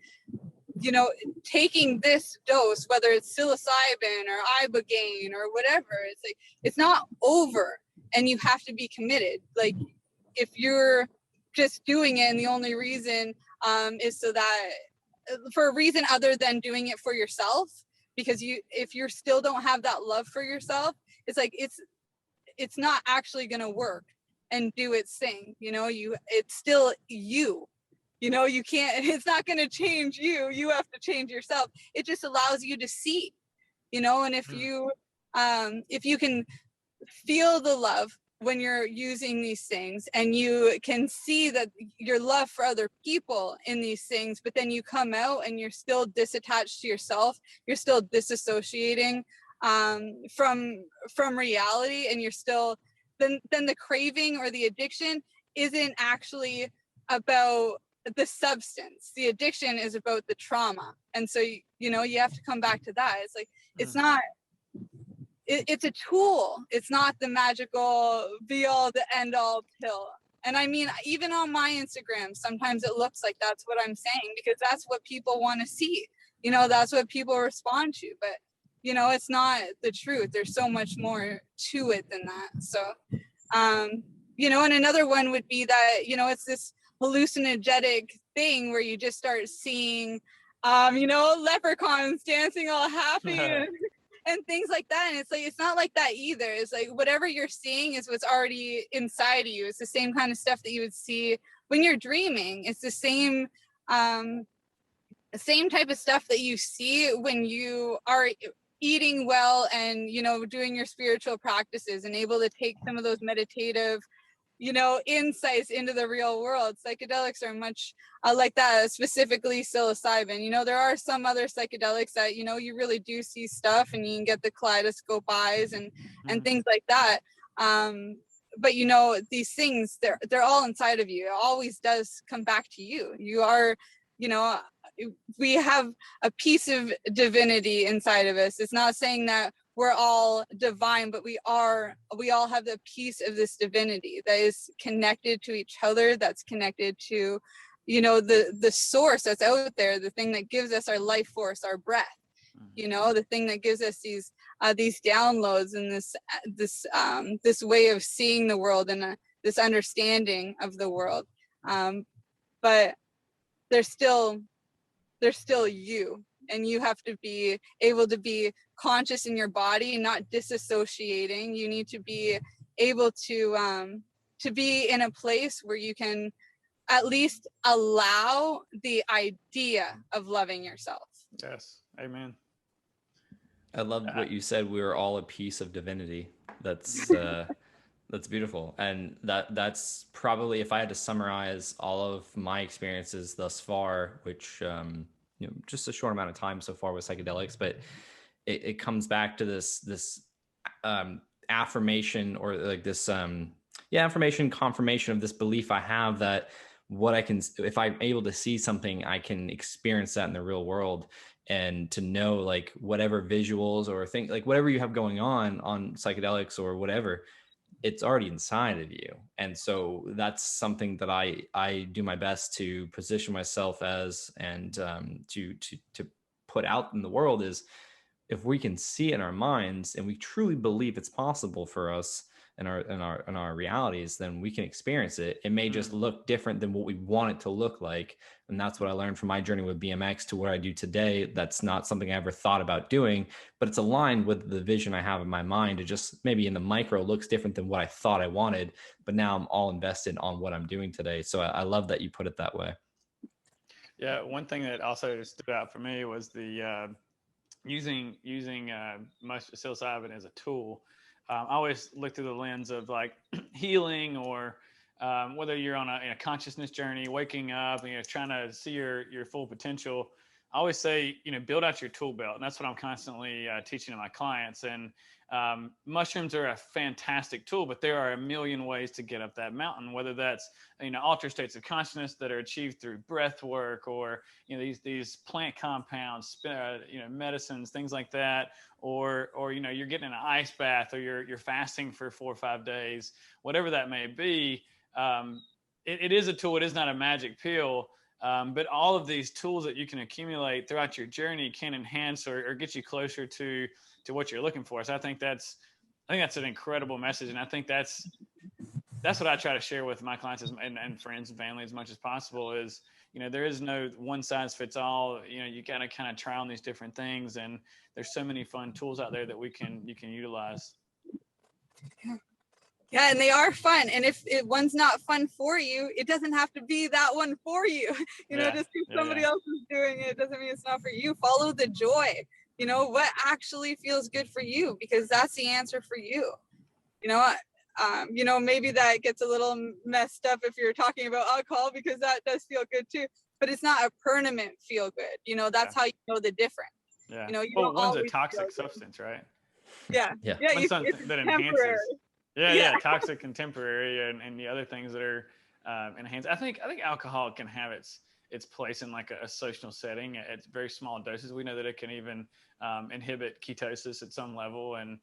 you know, taking this dose, whether it's psilocybin or ibogaine or whatever, it's like, it's not over, and you have to be committed. Like, if you're just doing it and the only reason is so that, for a reason other than doing it for yourself, because if you still don't have that love for yourself, it's like it's not actually going to work and do its thing. You know, it's still you. You know, you can't, it's not going to change you. You have to change yourself. It just allows you to see, you know, and if you can feel the love when you're using these things, and you can see that your love for other people in these things, but then you come out and you're still disattached to yourself, you're still disassociating from reality, and you're still, then the craving or the addiction isn't actually about the substance. The addiction is about the trauma. And so, you know, you have to come back to that. It's like, it's not, it's a tool. It's not the magical be all the end all pill. And I mean, even on my Instagram, sometimes it looks like that's what I'm saying, because that's what people want to see. You know, that's what people respond to. But, you know, it's not the truth. There's so much more to it than that. So, you know, and another one would be that, you know, it's this hallucinogenic thing where you just start seeing leprechauns dancing all happy and things like that. And it's like, it's not like that either. It's like whatever you're seeing is what's already inside of you. It's the same kind of stuff that you would see when you're dreaming. It's the same type of stuff that you see when you are eating well and, doing your spiritual practices and able to take some of those meditative, insights into the real world. Psychedelics are much like that, specifically psilocybin. There are some other psychedelics that, you really do see stuff and you can get the kaleidoscope eyes and things like that. But these things, they're all inside of you. It always does come back to you. You are, we have a piece of divinity inside of us. It's not saying that we're all divine, but we all have the piece of this divinity that is connected to each other, that's connected to, the source that's out there, the thing that gives us our life force, our breath, the thing that gives us these downloads and this way of seeing the world and this understanding of the world. But there's still you, and you have to be able to be conscious in your body, not disassociating. You need to be able to be in a place where you can at least allow the idea of loving yourself. Yes, amen. I love what you said. We are all a piece of divinity. That's that's beautiful. And that's probably, if I had to summarize all of my experiences thus far, which just a short amount of time so far with psychedelics, but it comes back to this affirmation, or like this affirmation, confirmation of this belief I have that if I'm able to see something, I can experience that in the real world. And to know, like, whatever visuals or think, like whatever you have going on psychedelics or whatever, it's already inside of you. And so that's something that I do my best to position myself as, and to put out in the world, is if we can see in our minds and we truly believe it's possible for us in our realities, then we can experience it. It may just look different than what we want it to look like. And that's what I learned from my journey with BMX to what I do today. That's not something I ever thought about doing, but it's aligned with the vision I have in my mind. It just maybe in the micro looks different than what I thought I wanted, but now I'm all invested on what I'm doing today. So I love that you put it that way. Yeah. One thing that also stood out for me was the using psilocybin as a tool. I always look through the lens of like healing, or whether you're on a consciousness journey, waking up and you're trying to see your full potential. I always say, build out your tool belt. And that's what I'm constantly teaching to my clients. And mushrooms are a fantastic tool, but there are a million ways to get up that mountain, whether that's, altered states of consciousness that are achieved through breath work, or, these plant compounds, medicines, things like that, or you're getting in an ice bath, or you're fasting for 4 or 5 days, whatever that may be. It is a tool. It is not a magic pill. But all of these tools that you can accumulate throughout your journey can enhance or get you closer to what you're looking for. So I think that's an incredible message. And I think that's what I try to share with my clients and friends and family as much as possible is, there is no one size fits all. You got to kind of try on these different things. And there's so many fun tools out there that you can utilize. Yeah, and they are fun. And if one's not fun for you, it doesn't have to be that one for you. Just because somebody else is doing it doesn't mean it's not for you. Follow the joy. What actually feels good for you, because that's the answer for you. Maybe that gets a little messed up if you're talking about alcohol, because that does feel good too. But it's not a permanent feel good. That's how you know the difference. Yeah. One's a toxic substance, right? Yeah. Yeah. It's something that enhances. Yeah, toxic and temporary, and the other things that are enhanced. I think alcohol can have its place in like a social setting at very small doses. We know that it can even inhibit ketosis at some level, and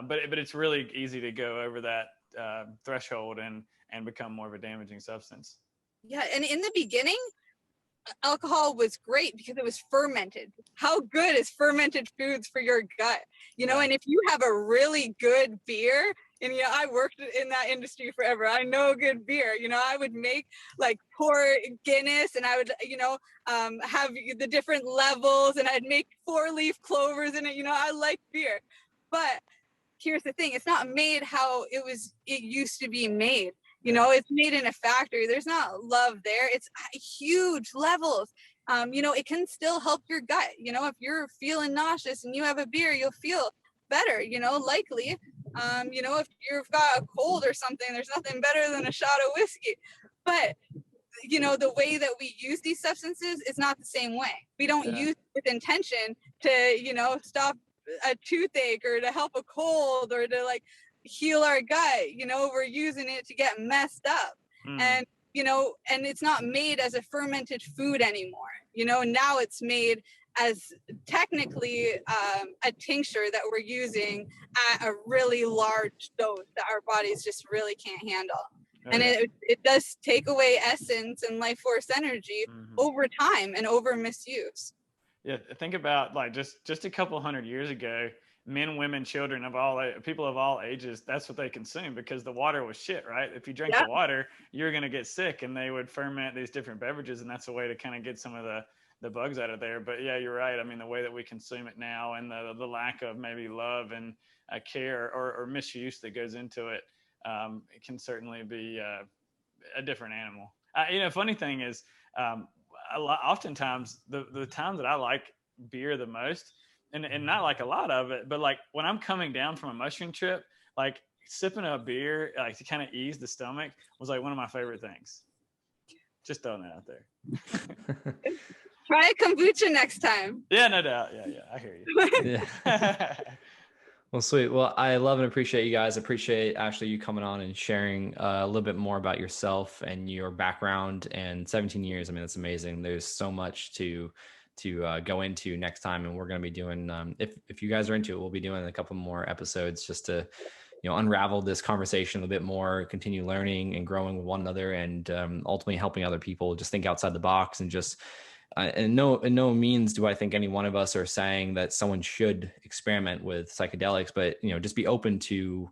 but it's really easy to go over that threshold and become more of a damaging substance. Yeah, and in the beginning, alcohol was great because it was fermented. How good is fermented foods for your gut? And if you have a really good beer, And I worked in that industry forever. I know good beer. I would make like pour Guinness, and I would have the different levels, and I'd make 4-leaf clovers in it. I like beer, but here's the thing: it's not made how it used to be made. It's made in a factory. There's not love there. It's huge levels. It can still help your gut. If you're feeling nauseous and you have a beer, you'll feel better, likely. If you've got a cold or something, there's nothing better than a shot of whiskey. But the way that we use these substances is not the same way. We don't use it with intention to, stop a toothache or to help a cold or to like heal our gut. We're using it to get messed up. And and it's not made as a fermented food anymore. Now it's made as technically a tincture that we're using at a really large dose that our bodies just really can't handle. And it does take away essence and life force energy over time and over misuse. Yeah, think about like just a couple hundred years ago, men, women, children people of all ages, that's what they consumed because the water was shit, right? If you drank the water, you're going to get sick, and they would ferment these different beverages, and that's a way to kind of get some of the bugs out of there. But yeah, you're right. I mean, the way that we consume it now, and the lack of maybe love and care or misuse that goes into it, it can certainly be a different animal. Funny thing is, oftentimes the time that I like beer the most, and not like a lot of it, but like when I'm coming down from a mushroom trip, like sipping a beer, like to kind of ease the stomach was like one of my favorite things. Just throwing that out there. Try kombucha next time. Yeah, no doubt. Yeah, I hear you. Yeah. Well, sweet. Well, I love and appreciate you guys. Appreciate Ashely you coming on and sharing a little bit more about yourself and your background and 17 years. I mean, that's amazing. There's so much to go into next time, and we're going to be doing if you guys are into it, we'll be doing a couple more episodes just to unravel this conversation a little bit more, continue learning and growing with one another, and ultimately helping other people just think outside the box. And just in no means do I think any one of us are saying that someone should experiment with psychedelics, but just be open to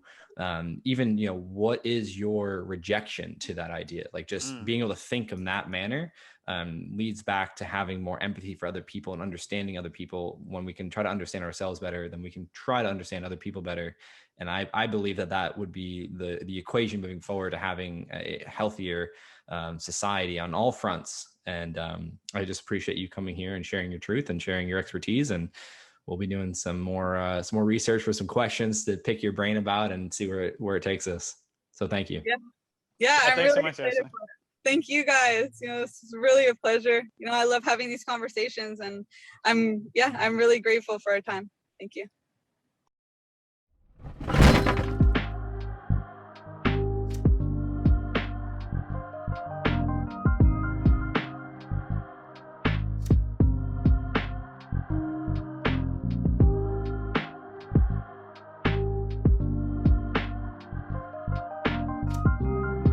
even what is your rejection to that idea. Like just being able to think in that manner leads back to having more empathy for other people and understanding other people. When we can try to understand ourselves better, then we can try to understand other people better. And I believe that would be the equation moving forward to having a healthier society on all fronts. And I just appreciate you coming here and sharing your truth and sharing your expertise. And we'll be doing some more research for some questions to pick your brain about and see where it takes us. So thank you. Yeah, I'm thanks really so much, excited Ashely. for it. Thank you guys. This is really a pleasure. I love having these conversations, and I'm really grateful for our time. Thank you.